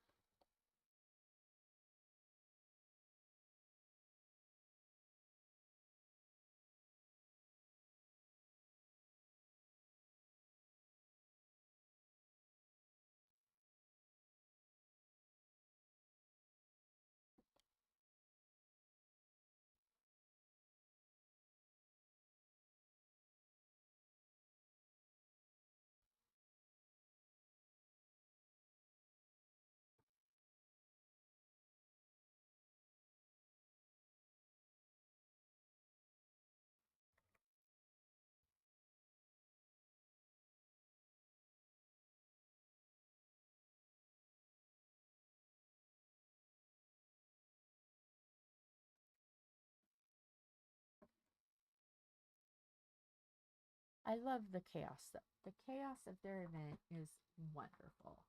I love the chaos. The chaos of their event is wonderful.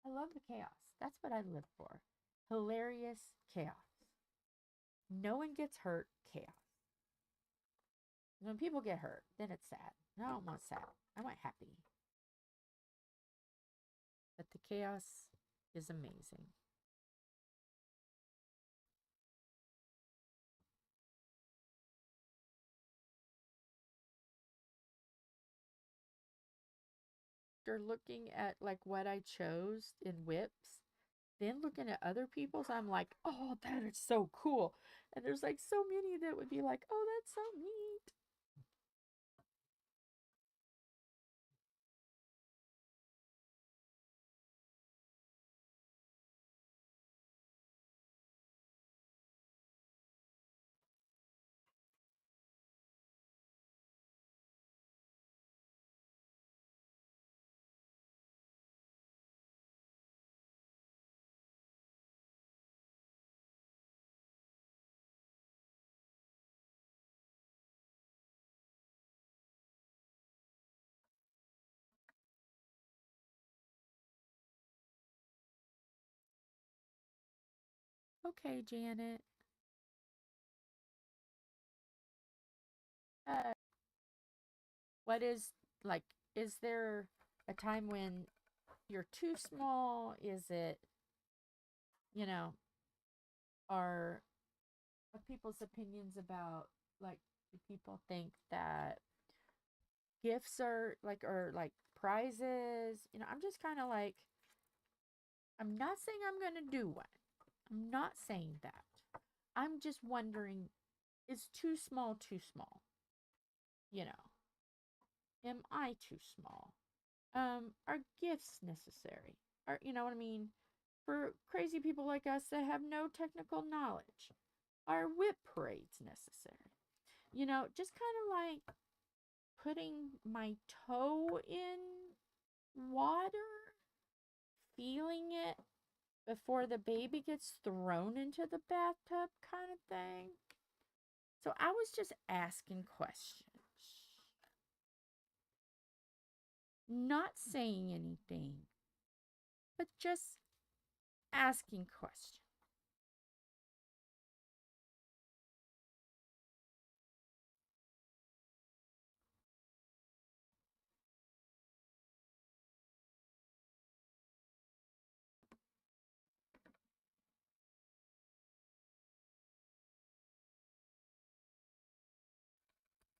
I love the chaos. That's what I live for. Hilarious chaos. No one gets hurt, chaos. When people get hurt, then it's sad. I don't want sad. I want happy. But the chaos is amazing. After looking at like what I chose in whips, then looking at other people's, I'm like, oh, that is so cool. And there's like so many that would be like, oh, that's so neat. Okay, Janet. Uh, what is like, is there a time when you're too small? Is it, you know, are people's opinions about like, do people think that gifts are like prizes? You know, I'm just kind of like, I'm not saying I'm going to do one. I'm not saying that. I'm just wondering, is too small too small? You know, am I too small? Are gifts necessary? Are, you know what I mean? For crazy people like us that have no technical knowledge, are whip parades necessary? You know, just kind of like putting my toe in water, feeling it before the baby gets thrown into the bathtub kind of thing. So I was just asking questions. Not saying anything, but just asking questions.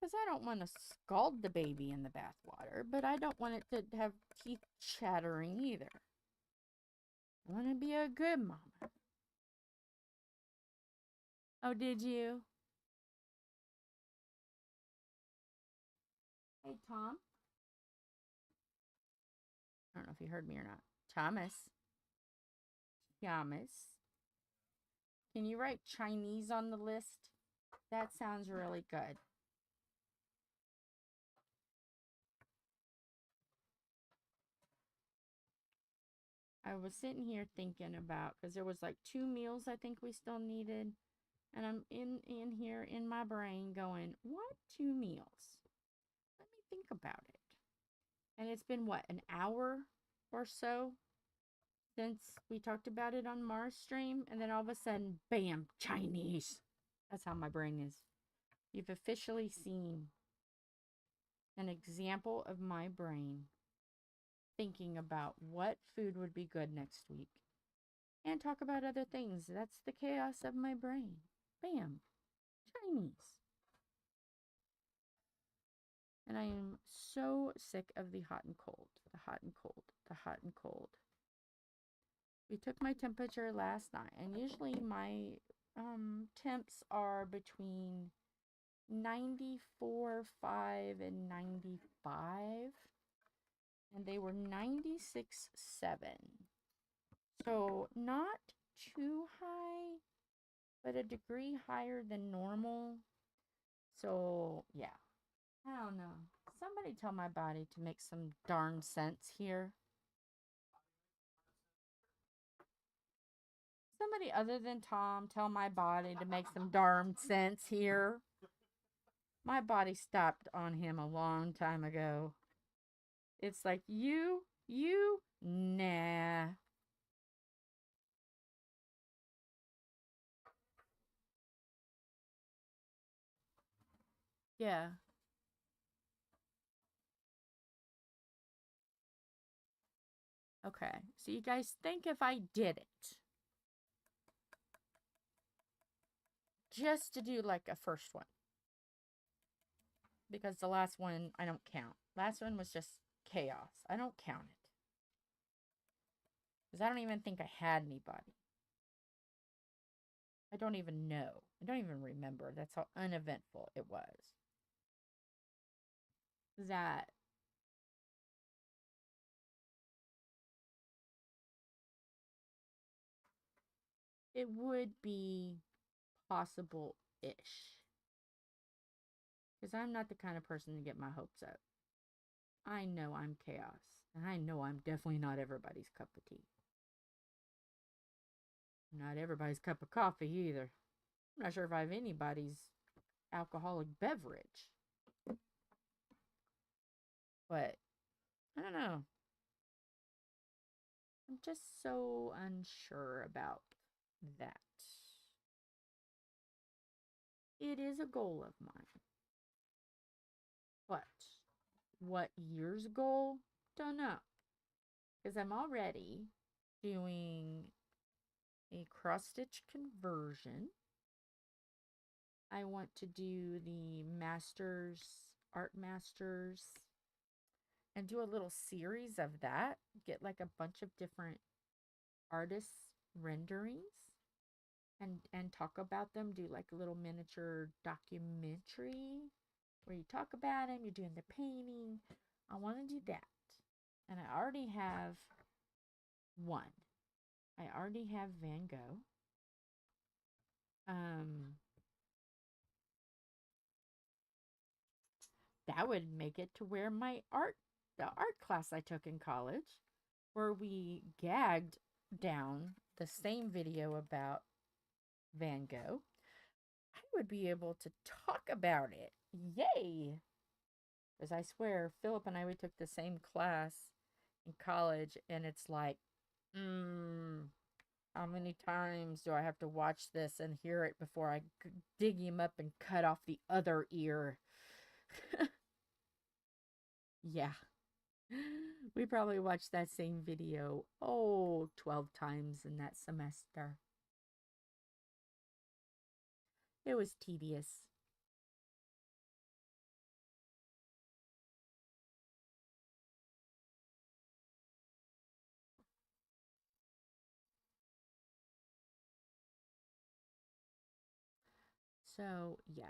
Because I don't want to scald the baby in the bathwater, but I don't want it to have teeth chattering either. I want to be a good mama. Oh, did you? Hey, Tom. I don't know if you heard me or not. Thomas. Thomas. Can you write Chinese on the list? That sounds really good. I was sitting here thinking about, because there was like 2 meals I think we still needed. And I'm in here in my brain going, what 2 meals? think about it. And it's been, what, an hour or so since we talked about it on Mars stream. And then all of a sudden, bam, Chinese. That's how my brain is. You've officially seen an example of my brain thinking about what food would be good next week. And talk about other things. That's the chaos of my brain. Bam, Chinese. And I am so sick of the hot and cold, the hot and cold, the hot and cold. We took my temperature last night, and usually my temps are between 94.5 and 95, and they were 96.7. So not too high, but a degree higher than normal. So yeah, I don't know. Somebody tell my body to make some darn sense here. Somebody other than Tom tell my body to make some darn sense here. My body stopped on him a long time ago. It's like, you, nah. Yeah. Okay, so you guys think if I did it, just to do like a first one, because the last one I don't count. Last one was just chaos. I don't count it. Because I don't even think I had anybody. I don't even know. I don't even remember. That's how uneventful it was. That it would be possible-ish. Because I'm not the kind of person to get my hopes up. I know I'm chaos. And I know I'm definitely not everybody's cup of tea. Not everybody's cup of coffee either. I'm not sure if I have anybody's alcoholic beverage. But, I don't know. I'm just so unsure about that. It is a goal of mine. But, what year's goal? Don't know. Because I'm already doing a cross-stitch conversion. I want to do the Art Masters, and do a little series of that. Get like a bunch of different artists' renderings and talk about them. Do like a little miniature documentary where you talk about them. You're doing the painting. I want to do that. And I already have one. I already have Van Gogh. That would make it to where the art class I took in college, where we gagged down the same video about Van Gogh, I would be able to talk about it. Yay! Because I swear, Philip and we took the same class in college, and it's like, how many times do I have to watch this and hear it before I dig him up and cut off the other ear? Yeah. We probably watched that same video, 12 times in that semester. It was tedious. So, yeah.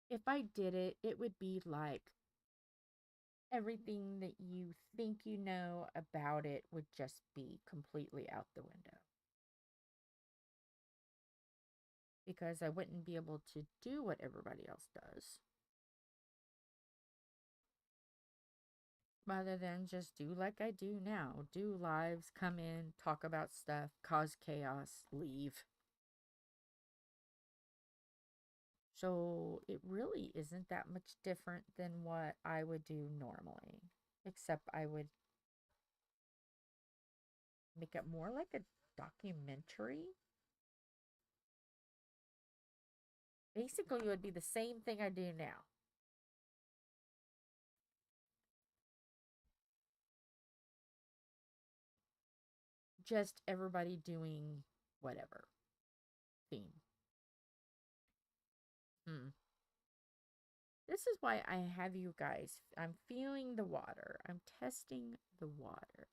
If I did it, it would be like everything that you think you know about it would just be completely out the window. Because I wouldn't be able to do what everybody else does. Rather than just do like I do now. Do lives, come in, talk about stuff, cause chaos, leave. So it really isn't that much different than what I would do normally, except I would make it more like a documentary. Basically, it would be the same thing I do now. Just everybody doing whatever theme. This is why I have you guys. I'm feeling the water. I'm testing the water.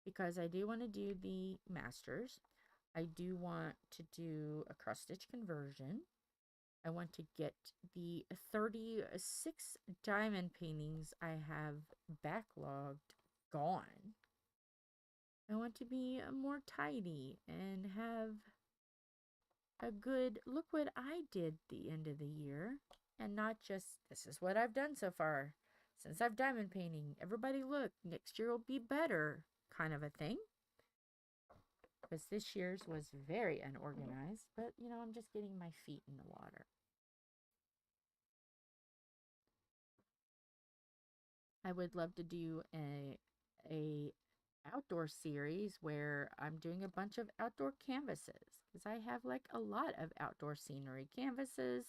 Because I do want to do the masters. I do want to do a cross-stitch conversion. I want to get the 36 diamond paintings I have backlogged gone. I want to be more tidy and have a good look what I did the end of the year, and not just this is what I've done so far since I've diamond painting. Everybody look, next year will be better kind of a thing. Because this year's was very unorganized, but you know, I'm just getting my feet in the water. I would love to do a outdoor series where I'm doing a bunch of outdoor canvases, because I have like a lot of outdoor scenery canvases.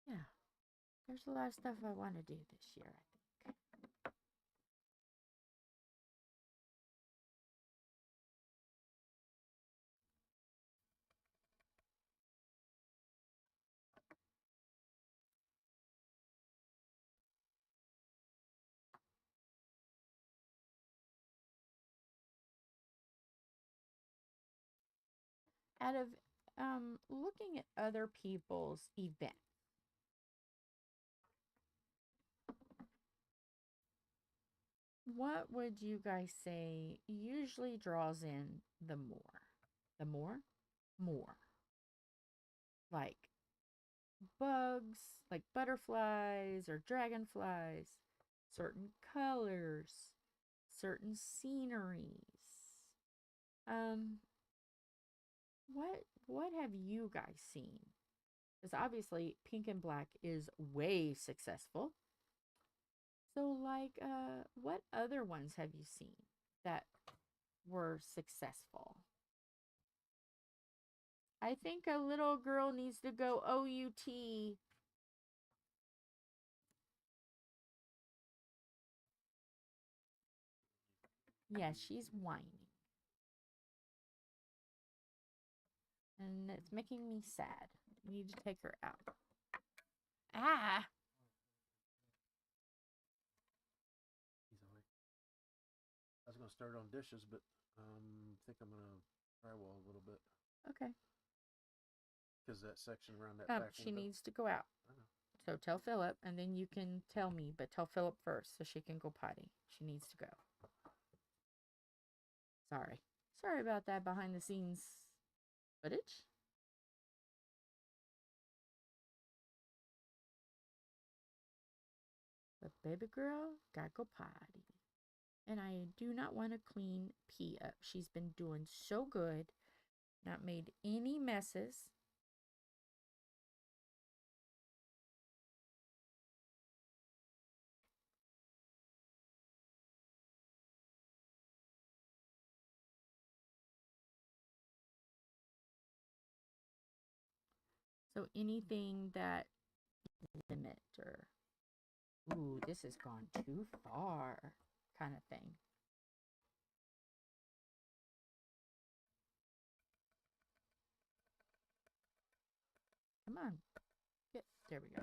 Yeah, there's a lot of stuff I want to do this year, I think. Out of looking at other people's events, what would you guys say usually draws in the more? The more? More. Like bugs, like butterflies or dragonflies, certain colors, certain sceneries. Um, what have you guys seen? Because obviously pink and black is way successful. So like what other ones have you seen that were successful? I think a little girl needs to go OUT. Yeah, she's whining. And it's making me sad. We need to take her out. Ah! He's away. I was going to start on dishes, but I think I'm going to drywall a little bit. Okay. Because that section around that back She window. needs to go out. I know. So tell Philip, and then you can tell me, but tell Philip first so she can go potty. She needs to go. Sorry. Sorry about that behind the scenes footage. But baby girl gotta go potty. And I do not want to clean P up. She's been doing so good. Not made any messes. So anything that limit or, ooh, this has gone too far kind of thing. Come on. There we go.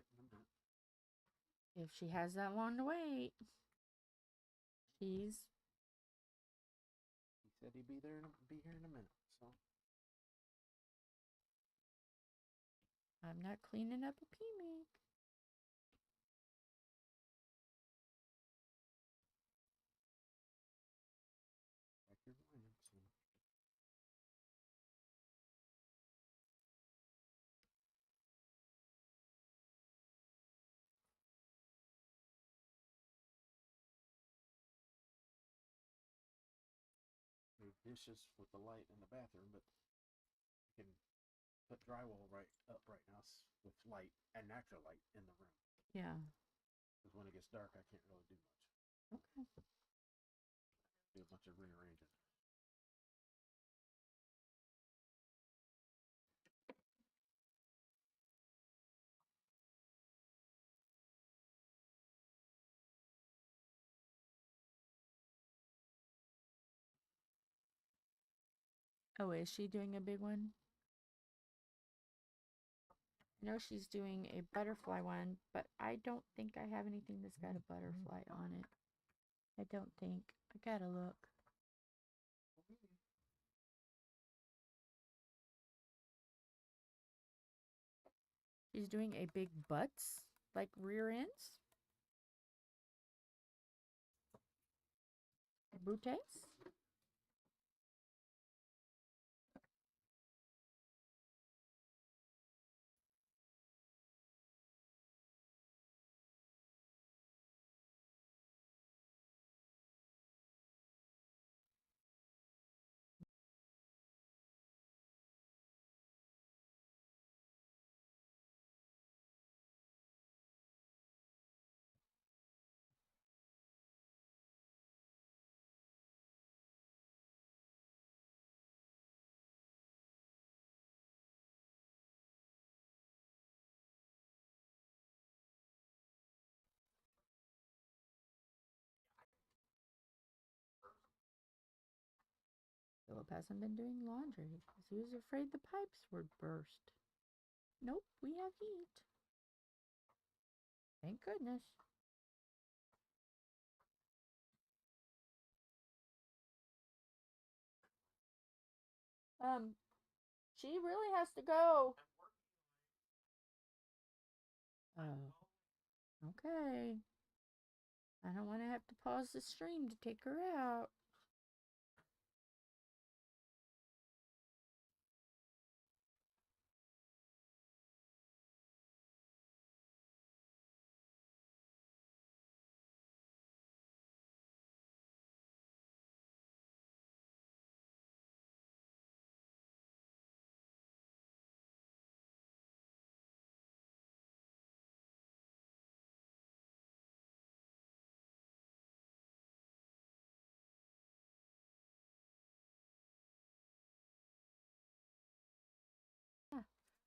it in a minute. If she has that long to wait, she's... He said he'd be here in a minute, so. I'm not cleaning up a PMIG. Back your lamps and move dishes with the light in the bathroom, but you can put drywall right now with light and natural light in the room. Yeah. Because when it gets dark, I can't really do much. Okay. Do a bunch of rearranging. Oh, is she doing a big one? I know she's doing a butterfly one, but I don't think I have anything that's got a butterfly on it. I don't think. I gotta look. She's doing a big butts, like rear ends. Booties. Philip hasn't been doing laundry because he was afraid the pipes would burst. Nope, we have heat. Thank goodness. She really has to go. Oh, okay. I don't want to have to pause the stream to take her out.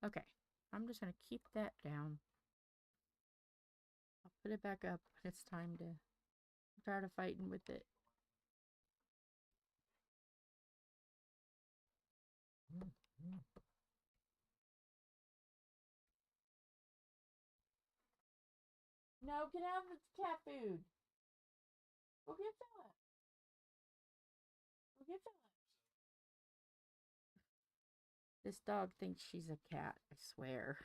Okay, I'm just going to keep that down. I'll put it back up when it's time to start fighting with it. No, get out of the cat food. Go get Philip. Go get Philip. This dog thinks she's a cat, I swear.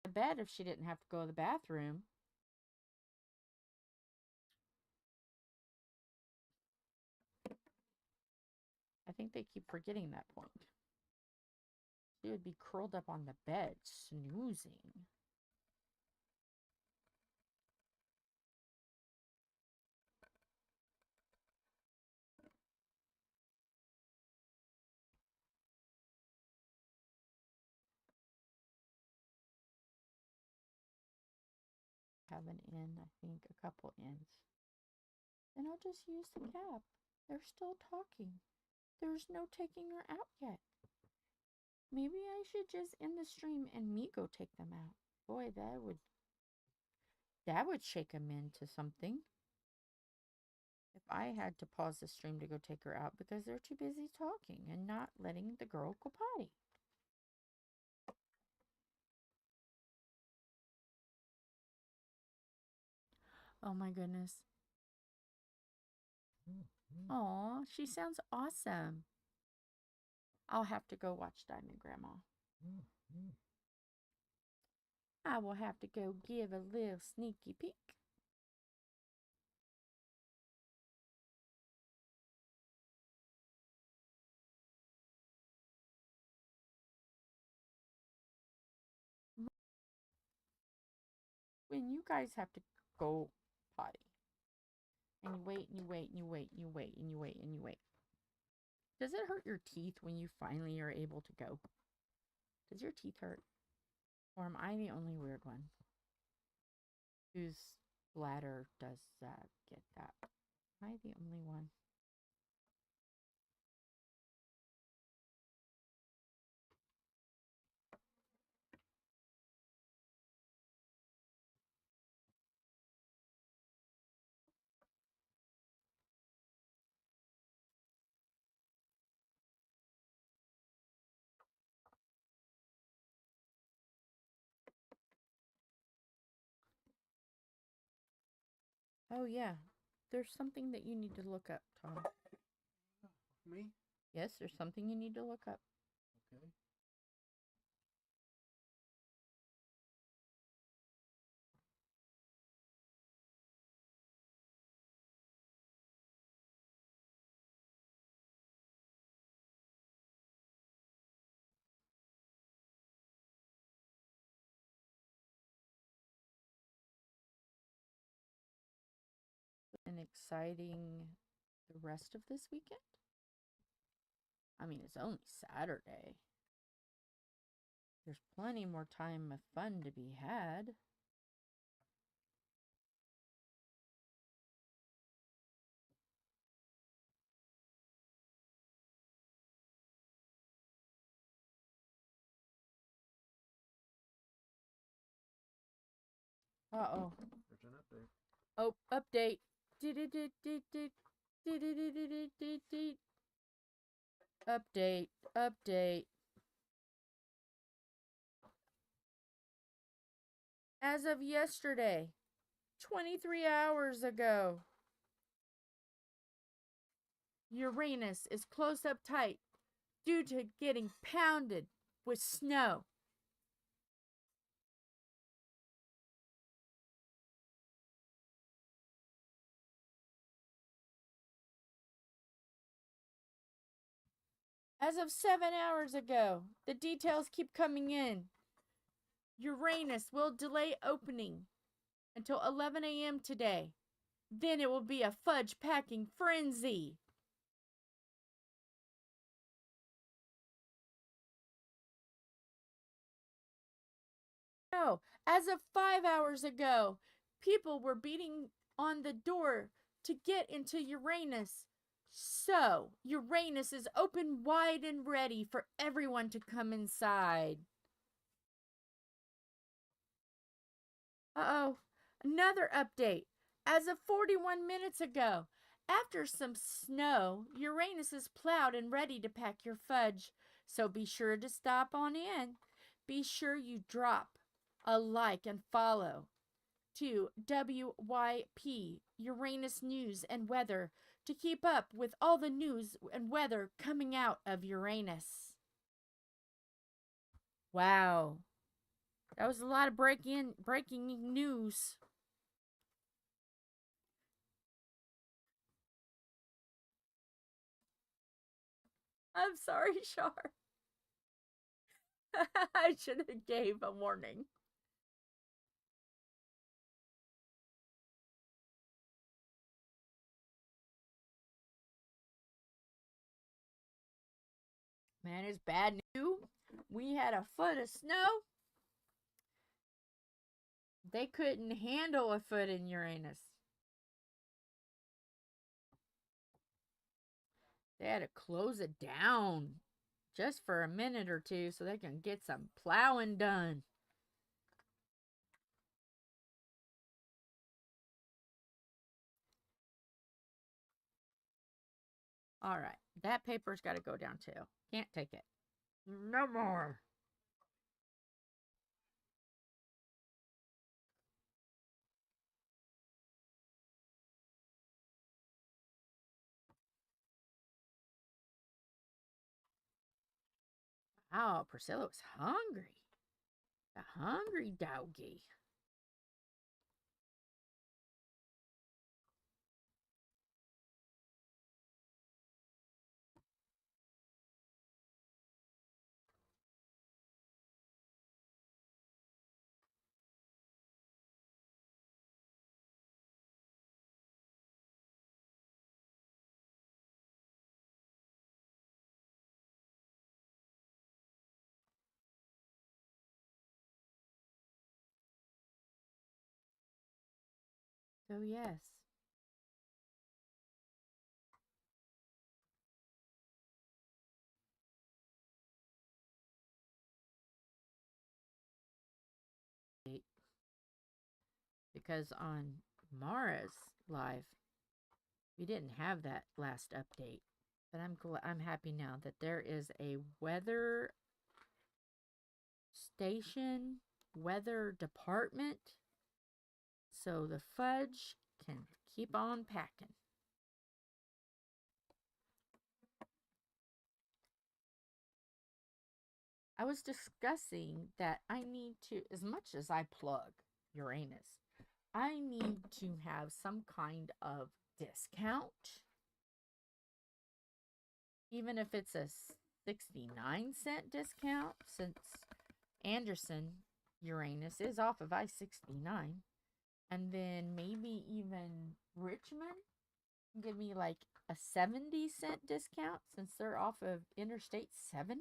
I bet if she didn't have to go to the bathroom. I think they keep forgetting that point. She would be curled up on the bed, snoozing. Have an in, I think, a couple ends. Then I'll just use the cap. They're still talking. There's no taking her out yet. Maybe I should just end the stream and me go take them out. Boy, that would shake them into something. if I had to pause the stream to go take her out because they're too busy talking and not letting the girl go potty. Oh my goodness. Aw, she sounds awesome. I'll have to go watch Diamond Grandma. I will have to go give a little sneaky peek. When you guys have to go potty, and you wait and you wait and you wait and you wait and you wait and you wait. Does it hurt your teeth when you finally are able to go? Does your teeth hurt? Or am I the only weird one whose bladder does get that? Am I the only one? Oh, yeah. There's something that you need to look up, Tom. Me? Yes, there's something you need to look up. Okay. And exciting the rest of this weekend? I mean, it's only Saturday. There's plenty more time of fun to be had. Uh-oh. There's an update. Oh, update. Update. Update. As of yesterday, 23 hours ago, Uranus is close up tight due to getting pounded with snow. As of 7 hours ago, the details keep coming in. Uranus will delay opening until 11 a.m. today. Then it will be a fudge packing frenzy. No, as of 5 hours ago, people were beating on the door to get into Uranus. So, Uranus is open wide and ready for everyone to come inside. Uh-oh, another update. As of 41 minutes ago, after some snow, Uranus is plowed and ready to pack your fudge. So be sure to stop on in. Be sure you drop a like and follow to WYP, Uranus News and Weather, to keep up with all the news and weather coming out of Uranus. Wow. That was a lot of breaking news. I'm sorry, Char. I should have gave a warning. Man, it's bad news. We had a foot of snow. They couldn't handle a foot in Uranus. They had to close it down just for a minute or two so they can get some plowing done. All right. That paper's got to go down too. Can't take it. No more. Wow, Priscilla was hungry. A hungry doggy. So yes. Because on Mara's live, we didn't have that last update. But I'm happy now that there is a weather station, weather department, so the fudge can keep on packing. I was discussing that I need to, as much as I plug Uranus, I need to have some kind of discount. Even if it's a 69-cent discount, since Anderson Uranus is off of I-69. And then maybe even Richmond give me like a 70-cent discount since they're off of Interstate 70.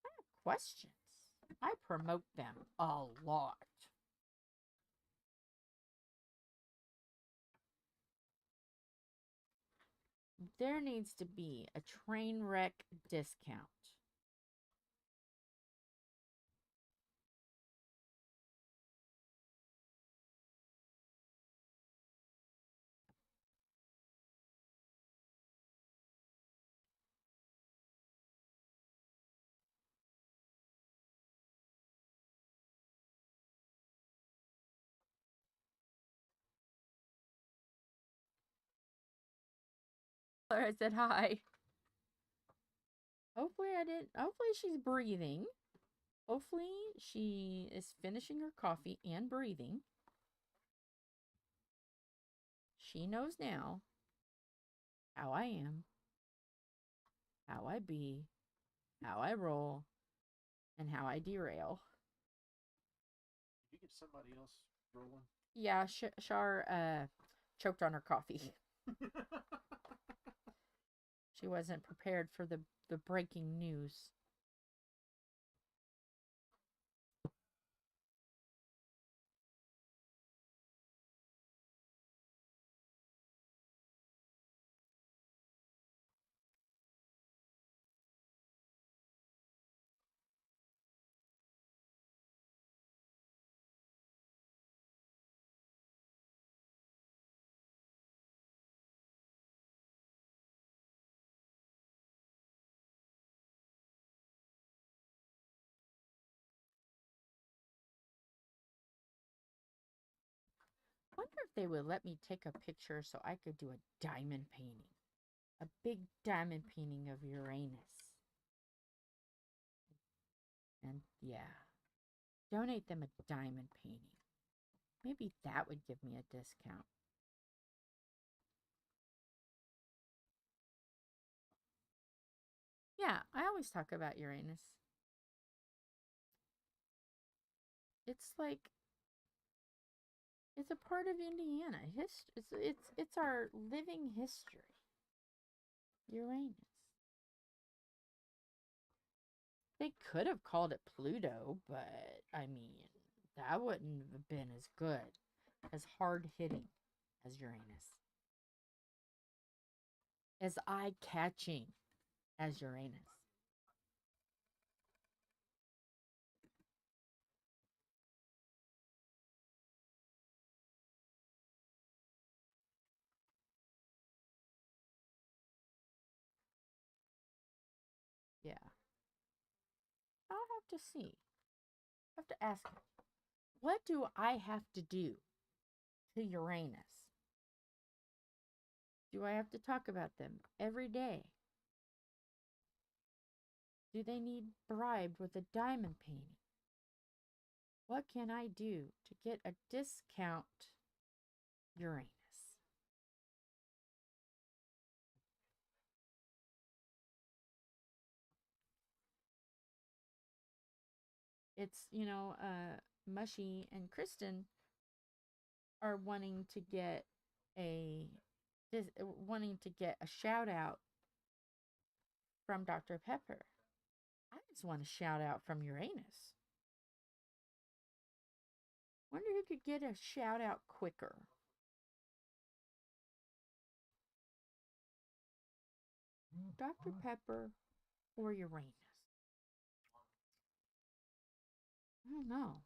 I have questions. I promote them a lot. There needs to be a train wreck discount. I said hi. Hopefully she's breathing. Hopefully she is finishing her coffee and breathing. She knows now how I am, how I be, how I roll, and how I derail. Did you get somebody else rolling? Yeah, Shar choked on her coffee. She wasn't prepared for the breaking news. Wonder if they would let me take a picture so I could do a diamond painting. A big diamond painting of Uranus. And yeah, donate them a diamond painting. Maybe that would give me a discount. Yeah, I always talk about Uranus. It's like, it's a part of Indiana. It's our living history. Uranus. They could have called it Pluto, but I mean, that wouldn't have been as good, as hard hitting as Uranus, as eye catching as Uranus. I'll have to see. I have to ask, what do I have to do to Uranus? Do I have to talk about them every day? Do they need bribed with a diamond painting? What can I do to get a discount Uranus? It's, Mushy and Kristyn are wanting to get a shout out from Dr. Pepper. I just want a shout out from Uranus. Wonder who could get a shout out quicker. Dr. Pepper or Uranus? I don't know.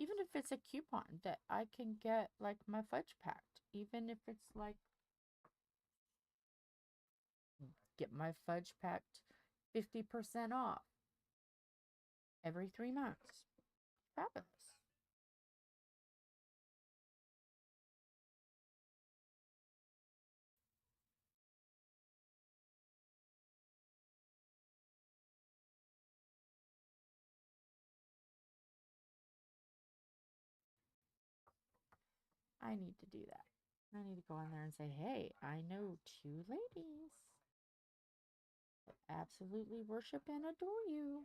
Even if it's a coupon that I can get like my fudge packed, even if it's like get my fudge packed 50% off every 3 months. Fabulous. I need to do that. I need to go on there and say, hey, I know 2 ladies that absolutely worship and adore you.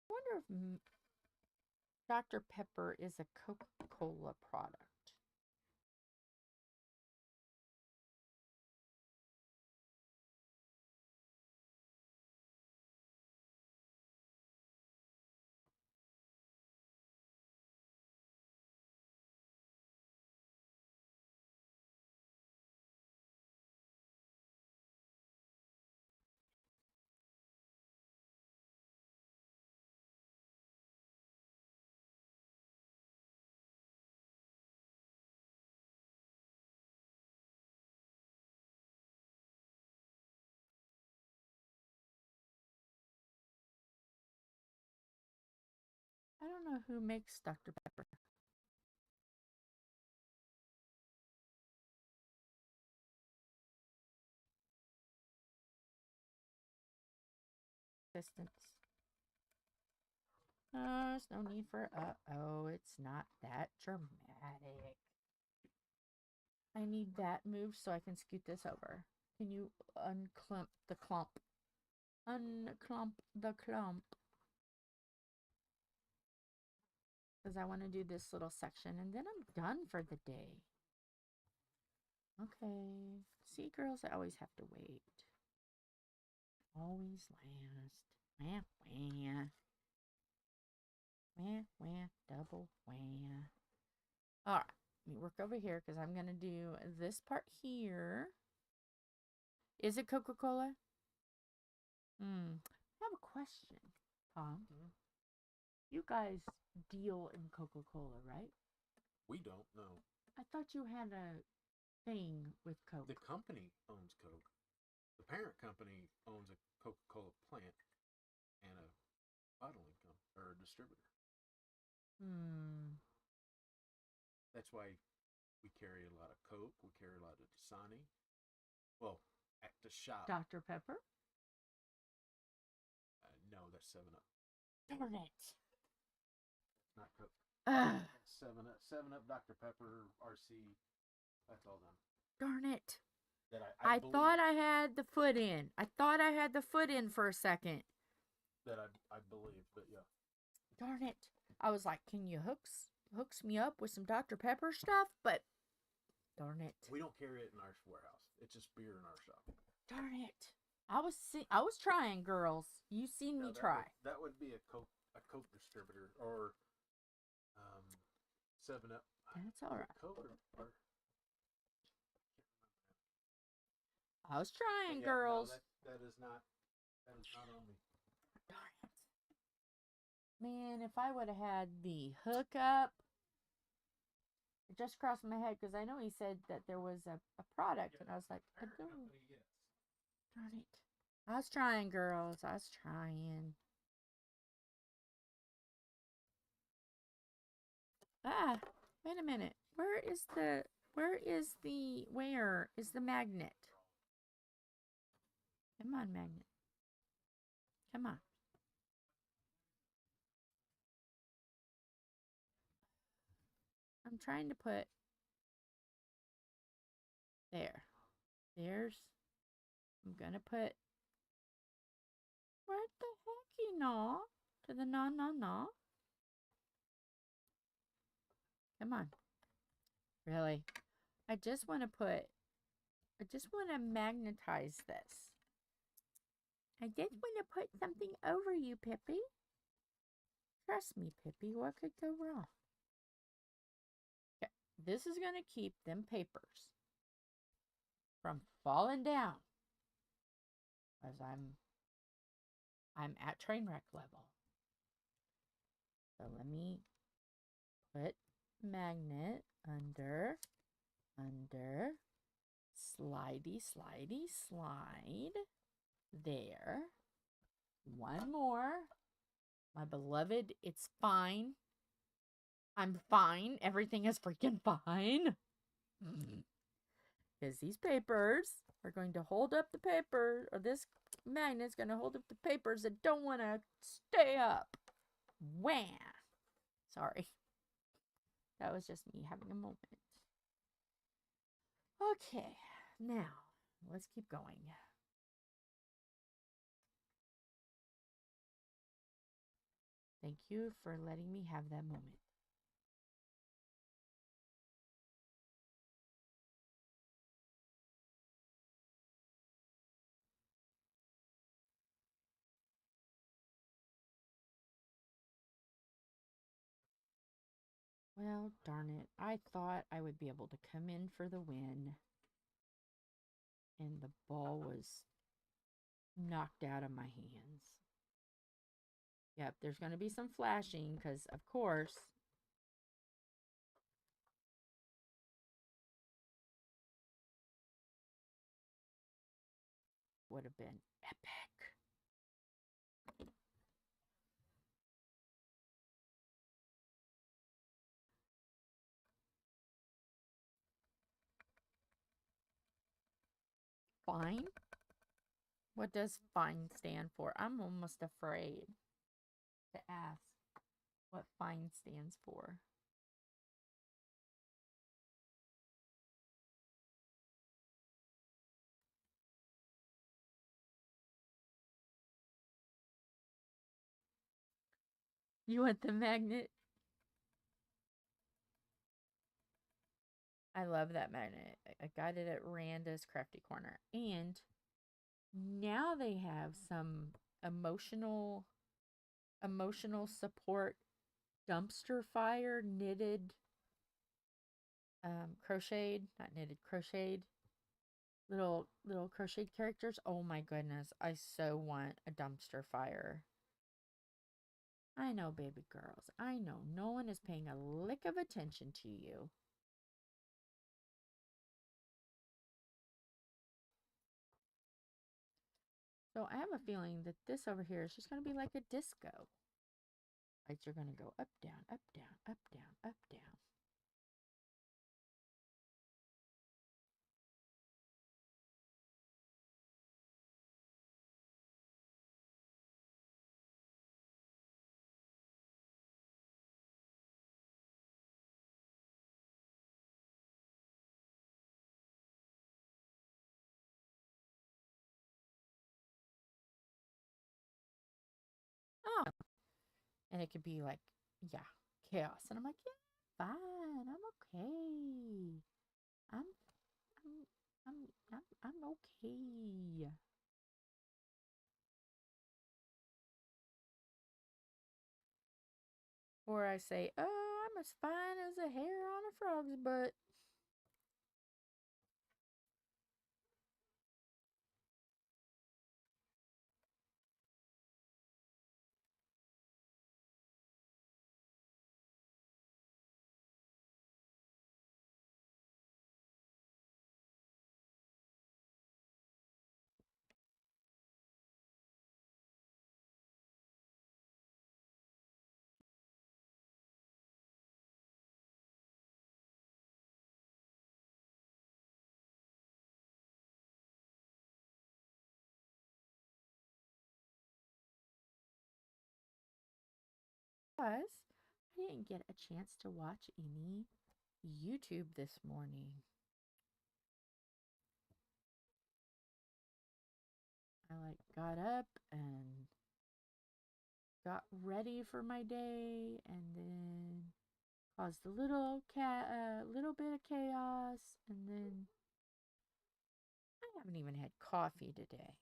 I wonder if Dr. Pepper is a Coca-Cola product. I don't know who makes Dr. Pepper. Distance. There's no need for uh-oh, it's not that dramatic. I need that moved so I can scoot this over. Can you unclump the clump? Unclump the clump. Because I want to do this little section and then I'm done for the day. Okay. See, girls, I always have to wait. Always last. Wah, wah. Wah, wah, double wah. Alright, let me work over here because I'm going to do this part here. Is it Coca-Cola? I have a question, Tom. You guys deal in Coca-Cola, right? We don't know. I thought you had a thing with Coke. The company owns Coke. The parent company owns a Coca-Cola plant. and a bottling company or a distributor. Hmm. That's why we carry a lot of Coke. We carry a lot of Dasani. Well, at the shop. Dr. Pepper? No, that's 7-Up. Darn it. Not Coke. Ugh. 7-Up, Dr. Pepper, RC. That's all done. Darn it. That I thought I had the foot in. I thought I had the foot in for a second. That I believe, but yeah. Darn it. I was like, can you hooks me up with some Dr. Pepper stuff? But darn it. We don't carry it in our warehouse. It's just beer in our shop. Darn it. I was trying, girls. You seen me try. That would be a Coke distributor or 7-Up. That's all right. Coke or I was trying, yeah, girls. No, that is not on me. Darn it. Man, if I would have had the hookup, it just crossed my head because I know he said that there was a product, and I was like, I don't. Darn it. I was trying, girls. I was trying. Ah, wait a minute. Where is the magnet? Come on, magnet. Come on. I'm trying to put there. I'm gonna put what the heck, you know? To the no. Come on. Really? I just want to magnetize this. I just want to put something over you, Pippy. Trust me, Pippy, what could go wrong? Okay, this is going to keep them papers from falling down as I'm at trainwreck level. So let me put magnet under, slidey, slide, there. One more. My beloved, it's fine. I'm fine. Everything is freaking fine. Because these papers are going to hold up the paper, or this magnet's going to hold up the papers that don't want to stay up. Wham! Sorry. That was just me having a moment. Okay, now let's keep going. Thank you for letting me have that moment. Well, darn it. I thought I would be able to come in for the win. And the ball was knocked out of my hands. Yep, there's going to be some flashing because, of course, would have been epic. Fine? What does fine stand for? I'm almost afraid to ask what fine stands for. You want the magnet? I love that magnet. I got it at Randa's Crafty Corner. And now they have some emotional support dumpster fire knitted crocheted little crocheted characters. Oh my goodness, I so want a dumpster fire. I know, baby girls, I know no one is paying a lick of attention to you. So I have a feeling that this over here is just going to be like a disco. Lights are going to go up, down, up, down, up, down, up, down. Oh, and it could be like, yeah, chaos. And I'm like, yeah, fine, I'm okay. I'm, I'm okay. Or I say, oh, I'm as fine as a hair on a frog's butt. Because I didn't get a chance to watch any YouTube this morning. I got up and got ready for my day and then caused a little bit of chaos, and then I haven't even had coffee today.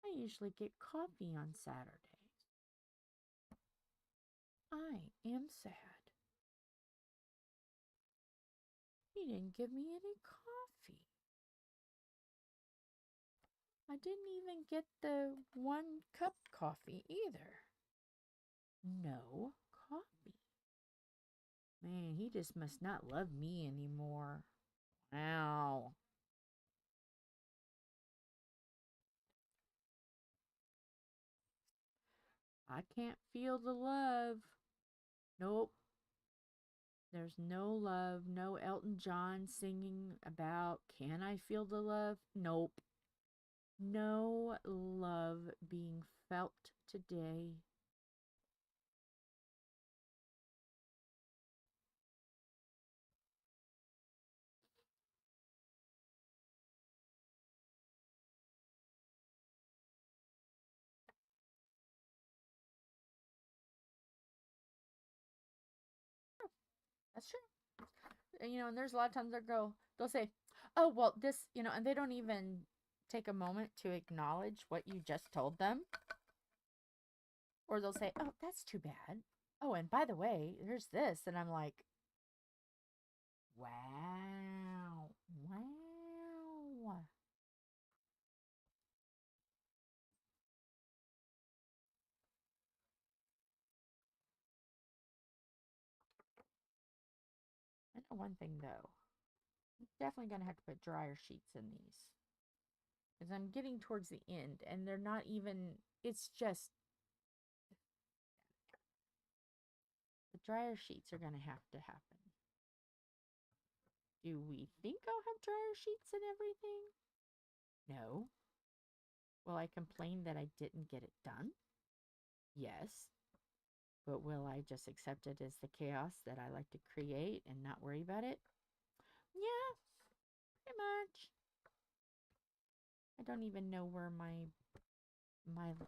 I usually get coffee on Saturdays. I am sad. He didn't give me any coffee. I didn't even get the 1 cup coffee either. No coffee. Man, he just must not love me anymore. Wow. I can't feel the love. Nope. There's no love. No Elton John singing about, can I feel the love? Nope. No love being felt today. That's true. And there's a lot of times they'll say, oh, well, this, and they don't even take a moment to acknowledge what you just told them. Or they'll say, oh, that's too bad. Oh, and by the way, there's this. And I'm like, wow. Wow. I know one thing, though. I'm definitely going to have to put dryer sheets in these. Because I'm getting towards the end, and they're not even, it's just, the dryer sheets are going to have to happen. Do we think I'll have dryer sheets and everything? No. Will I complain that I didn't get it done? Yes. But will I just accept it as the chaos that I like to create and not worry about it? Yeah, pretty much. I don't even know where my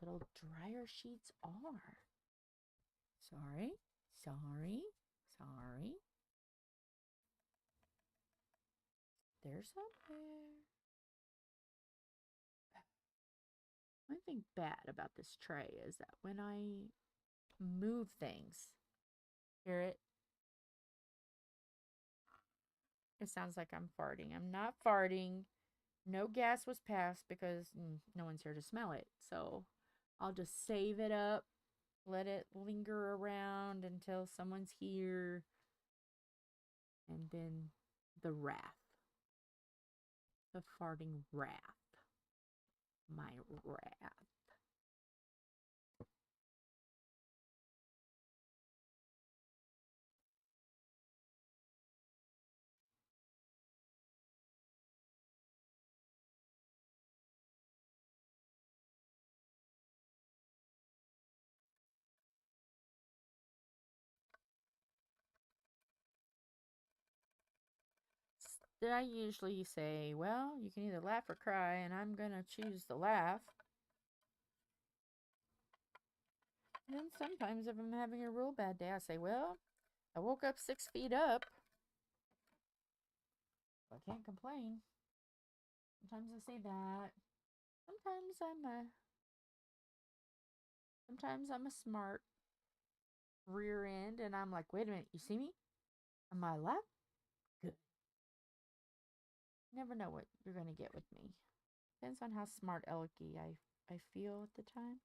little dryer sheets are. Sorry. They're somewhere. One thing bad about this tray is that when I move things, hear it? It sounds like I'm farting. I'm not farting. No gas was passed because no one's here to smell it. So I'll just save it up, let it linger around until someone's here. And then the wrath. The farting wrath. my wrath. I usually say, well, you can either laugh or cry, and I'm going to choose the laugh. And then sometimes if I'm having a real bad day, I say, well, I woke up 6 feet up. I can't complain. Sometimes I say that. Sometimes I'm a smart rear end, and I'm like, wait a minute, you see me? Am I left? Good. Never know what you're gonna get with me. Depends on how smart alecky I feel at the time.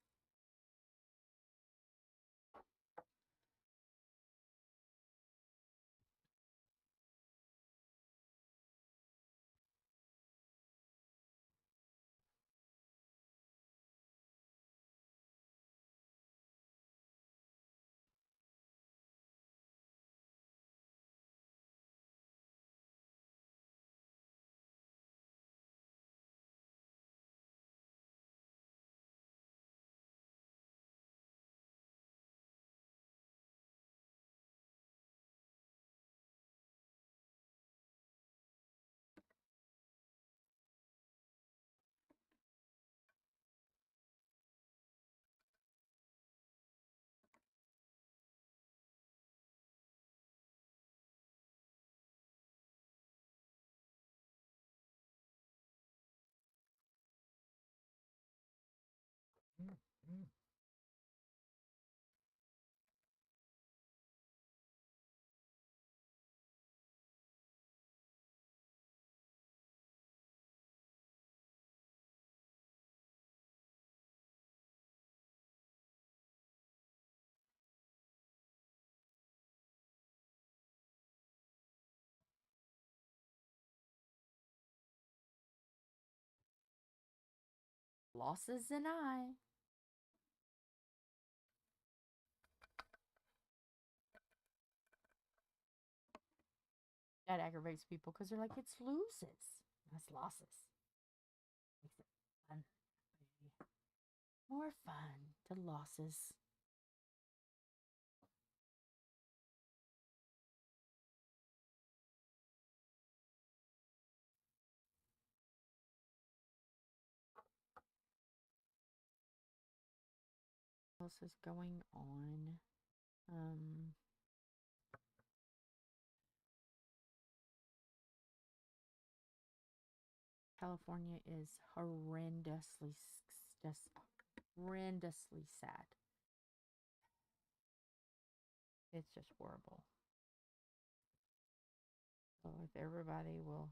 Losses and I. That aggravates people because they're like, it's loses. That's losses. Makes it fun. More fun to losses. What else is going on? California is just horrendously sad. It's just horrible. So if everybody will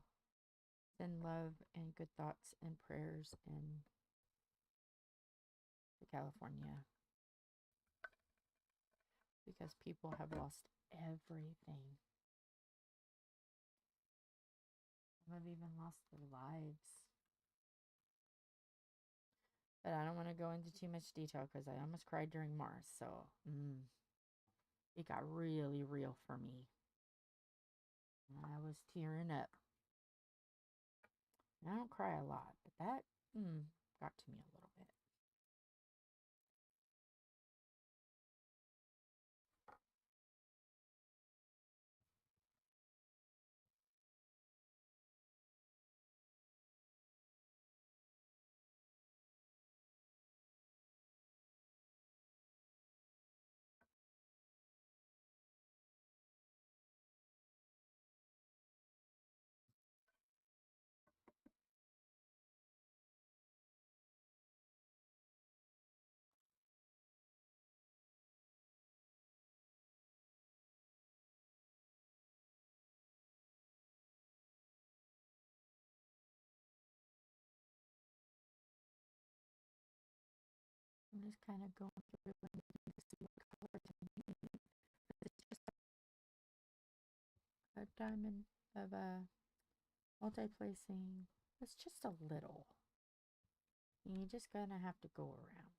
send love and good thoughts and prayers in to California, because people have lost everything. Some have even lost their lives. But I don't want to go into too much detail because I almost cried during Mars. So it got really real for me. I was tearing up. And I don't cry a lot, but that got to me a little bit. I'm just kind of going through and to see what colors I need. It's just a diamond of a multi-placing. It's just a little. You just gonna have to go around.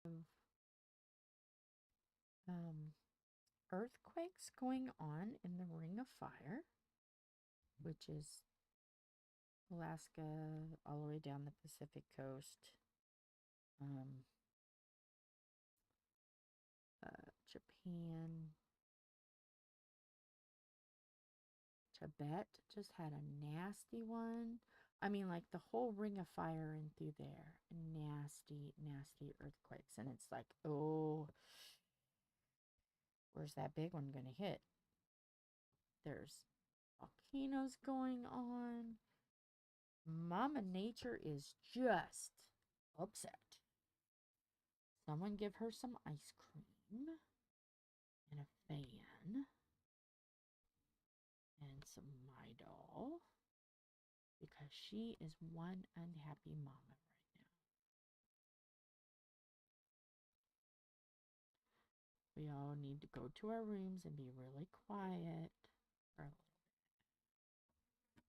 Yeah. Um, earthquakes going on in the Ring of Fire, which is Alaska all the way down the Pacific coast. Japan, Tibet just had a nasty one. I mean, like the whole Ring of Fire in through there. Nasty, nasty earthquakes. And it's like, oh, where's that big one going to hit? There's volcanoes going on. Mama Nature is just upset. Someone give her some ice cream and a fan and some My Doll, because she is one unhappy mama right now. We all need to go to our rooms and be really quiet for a little bit.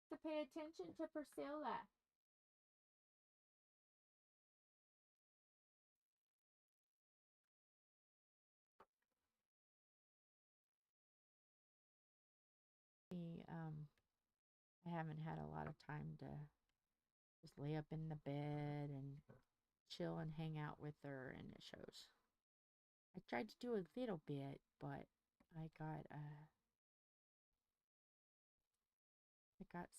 To pay attention to Priscilla. I haven't had a lot of time to just lay up in the bed and chill and hang out with her, and it shows. I tried to do a little bit, but I got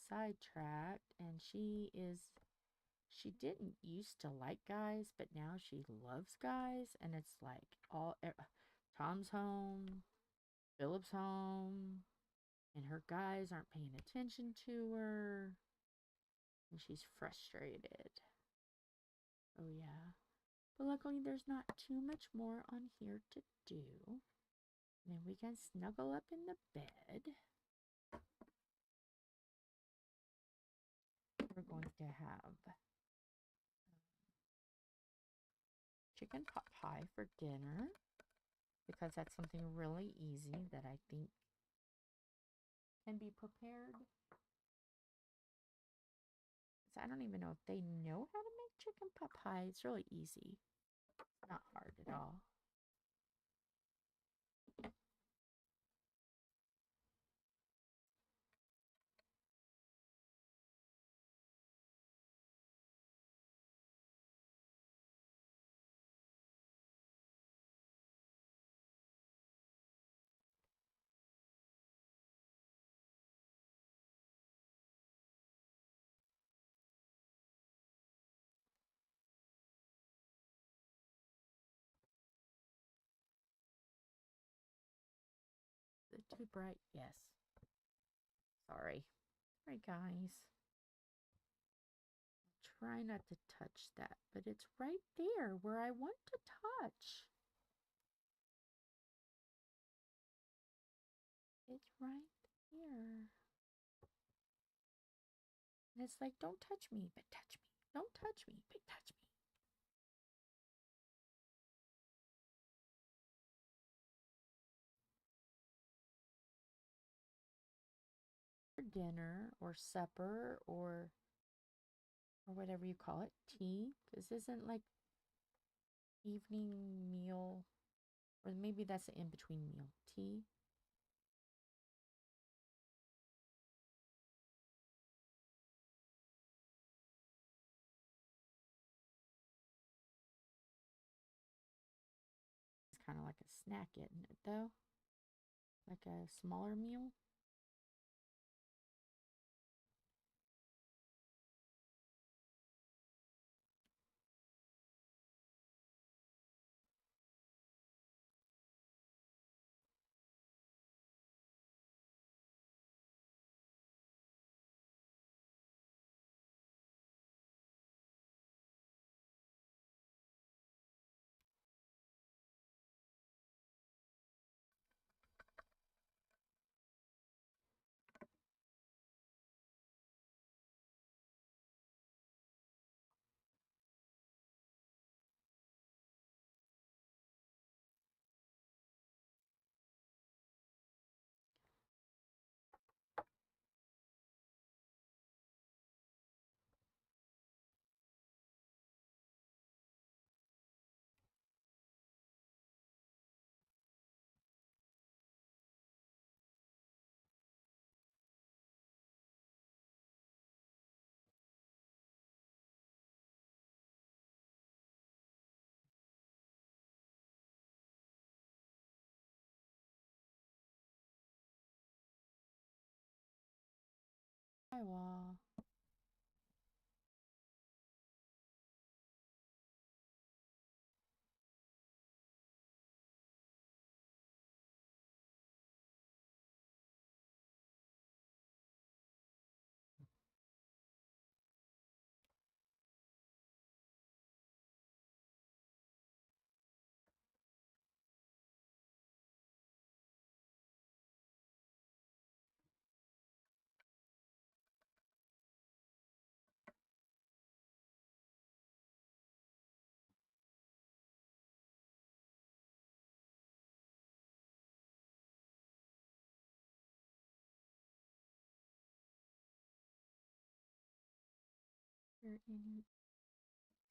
sidetracked, and she didn't used to like guys, but now she loves guys, and it's like Tom's home, Philip's home, and her guys aren't paying attention to her, and she's frustrated. Oh yeah. But luckily there's not too much more on here to do. And then we can snuggle up in the bed. We're going to have chicken pot pie for dinner, because that's something really easy that I think can be prepared. So I don't even know if they know how to make chicken pot pie. It's really easy. It's not hard at all. Is it too bright? Yes. Sorry. Sorry, guys. Try not to touch that, but it's right there where I want to touch. It's right here. And it's like, don't touch me, but touch me. Don't touch me, but touch me. For dinner or supper or whatever you call it, tea. This isn't like evening meal, or maybe that's an in-between meal. Tea. kind of like a snack, isn't it, though? Like a smaller meal. MYOWA.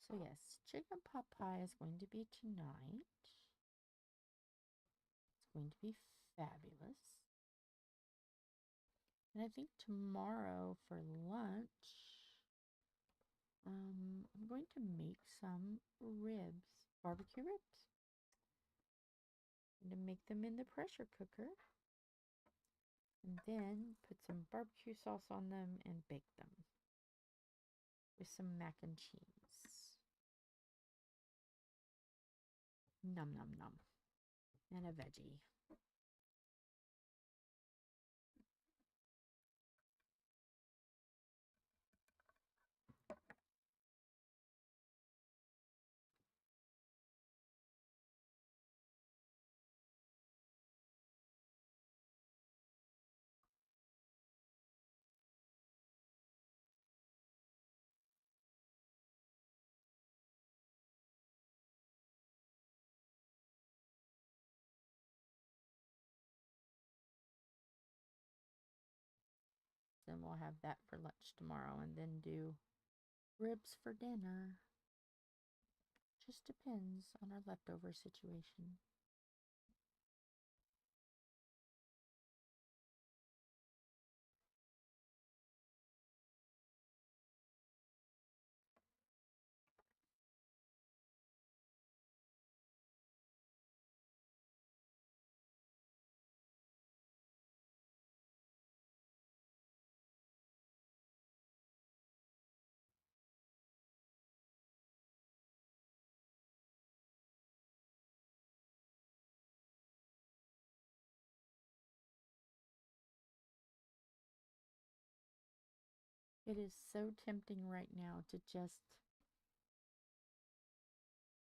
So yes, chicken pot pie is going to be tonight. It's going to be fabulous. And I think tomorrow for lunch, I'm going to make some ribs, barbecue ribs. I'm going to make them in the pressure cooker. And then put some barbecue sauce on them and bake them with some mac and cheese. Num num num. And a veggie. Then we'll have that for lunch tomorrow and then do ribs for dinner. Just depends on our leftover situation. It is so tempting right now to just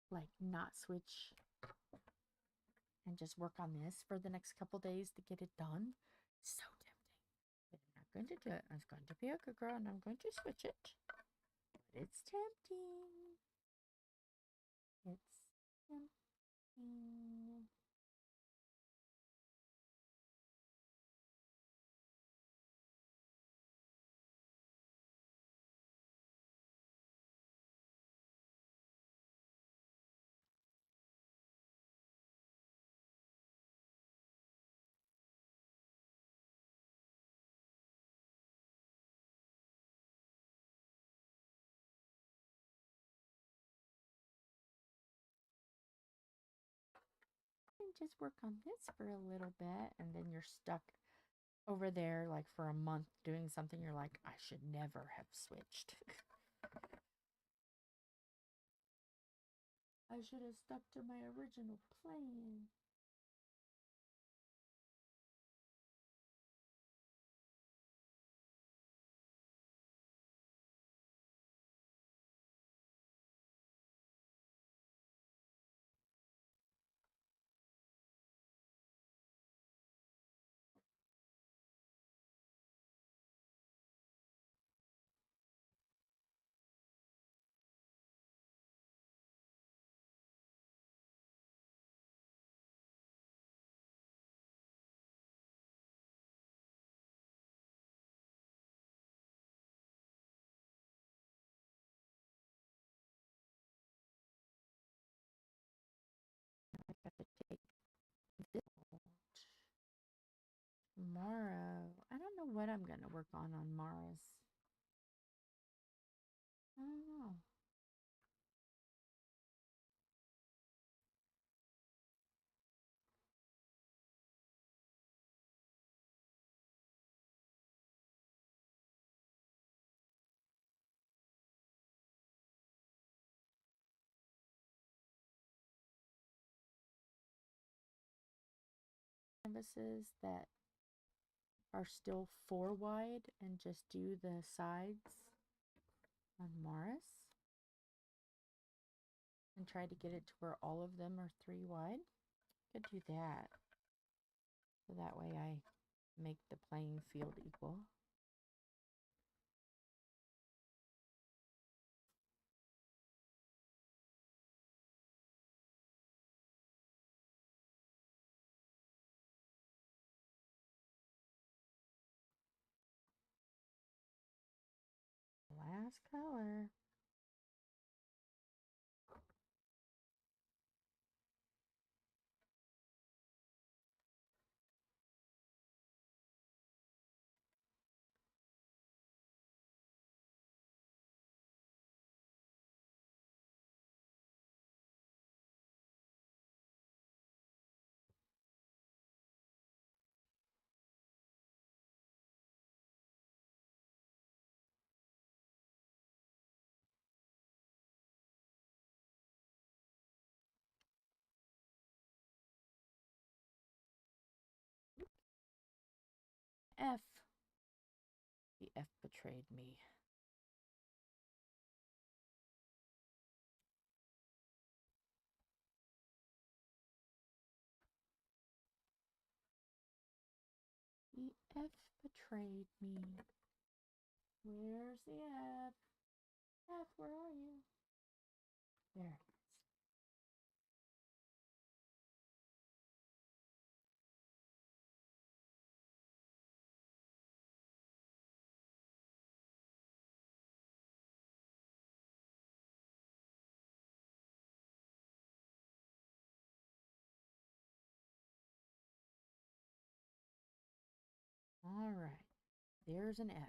like not switch and just work on this for the next couple days to get it done. So tempting. But I'm not going to do it. I'm going to be a good girl and I'm going to switch it. But it's tempting. It's tempting. just work on this for a little bit, and then you're stuck over there like for a month doing something you're like, I should never have switched. I should have stuck to my original plan. I got to take this tomorrow. I don't know what I'm going to work on Mara's. I don't know. Canvases that are still 4 wide and just do the sides on Mara's and try to get it to where all of them are 3 wide. Could do that. So that way I make the playing field equal. Last color. F. The F betrayed me. The F betrayed me. Where's the F? F, where are you? There it is. All right, there's an F.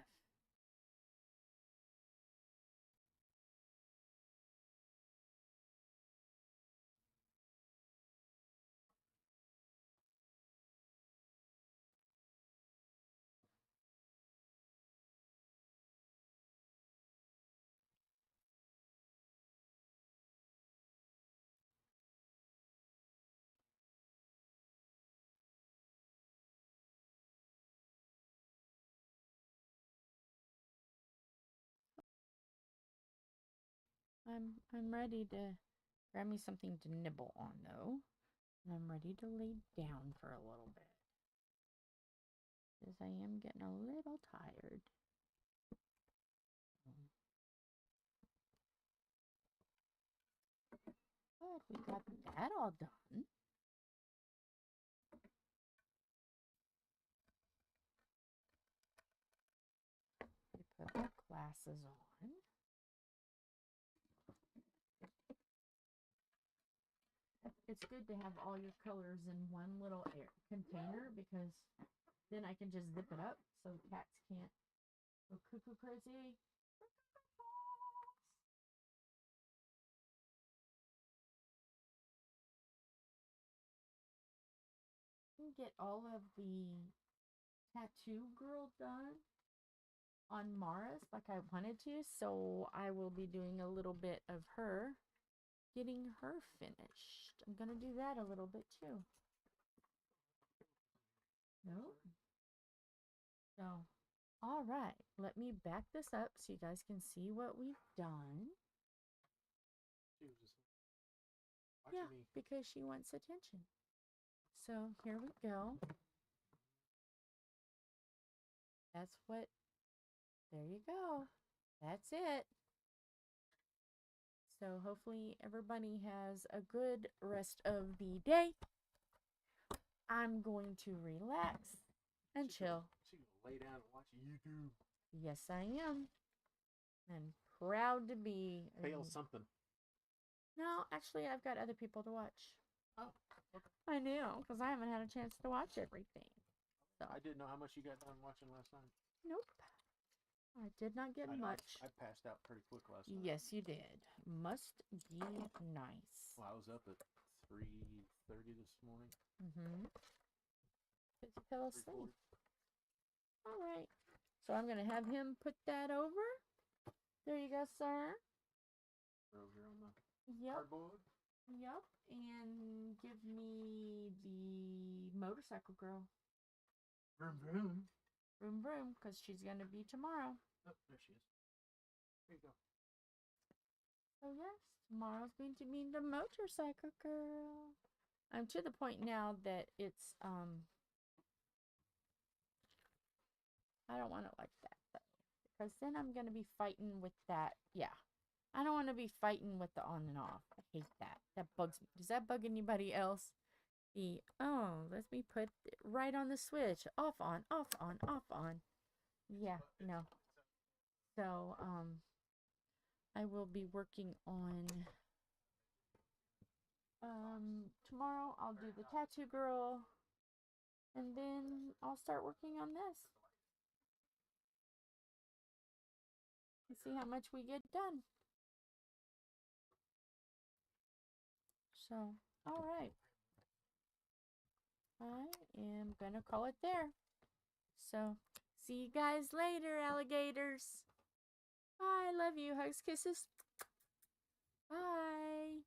I'm ready to grab me something to nibble on though. And I'm ready to lay down for a little bit. Because I am getting a little tired. But we got that all done. We put our glasses on. It's good to have all your colors in one little air container because then I can just zip it up so the cats can't go cuckoo crazy. didn't get all of the tattoo girl done on Mara's like I wanted to, so I will be doing a little bit of her, getting her finished. I'm gonna do that a little bit too. Nope. So, all right, let me back this up so you guys can see what we've done. Yeah, because she wants attention. So here we go. That's what, there you go. That's it. So hopefully everybody has a good rest of the day. I'm going to relax and chill. She can lay down and watch YouTube. Yes, I am. I'm proud to be. Fail something. No, actually, I've got other people to watch. Oh, okay. I know, because I haven't had a chance to watch everything. So. I didn't know how much you got done watching last night. Nope. I did not get much. I passed out pretty quick last night. Yes, you did. Must be nice. Well, I was up at 3:30 this morning. Mm-hmm. Fell asleep. All right. So I'm going to have him put that over. There you go, sir. Over on the Yep. cardboard. Yep. And give me the motorcycle girl. Vroom, vroom. Vroom, vroom, because she's going to be tomorrow. Oh, there she is. There you go. So yes, tomorrow's going to be the motorcycle girl. I'm to the point now that it's, I don't want it like that, though. Because then I'm going to be fighting with that. Yeah. I don't want to be fighting with the on and off. I hate that. That bugs me. Does that bug anybody else? Let me put it right on the switch. Off, on, off, on, off, on. Yeah, no. So, I will be working on, tomorrow I'll do the tattoo girl. And then I'll start working on this. And see how much we get done. So, all right. I am gonna call it there. So, see you guys later, alligators. Bye. Love you. Hugs, kisses. Bye.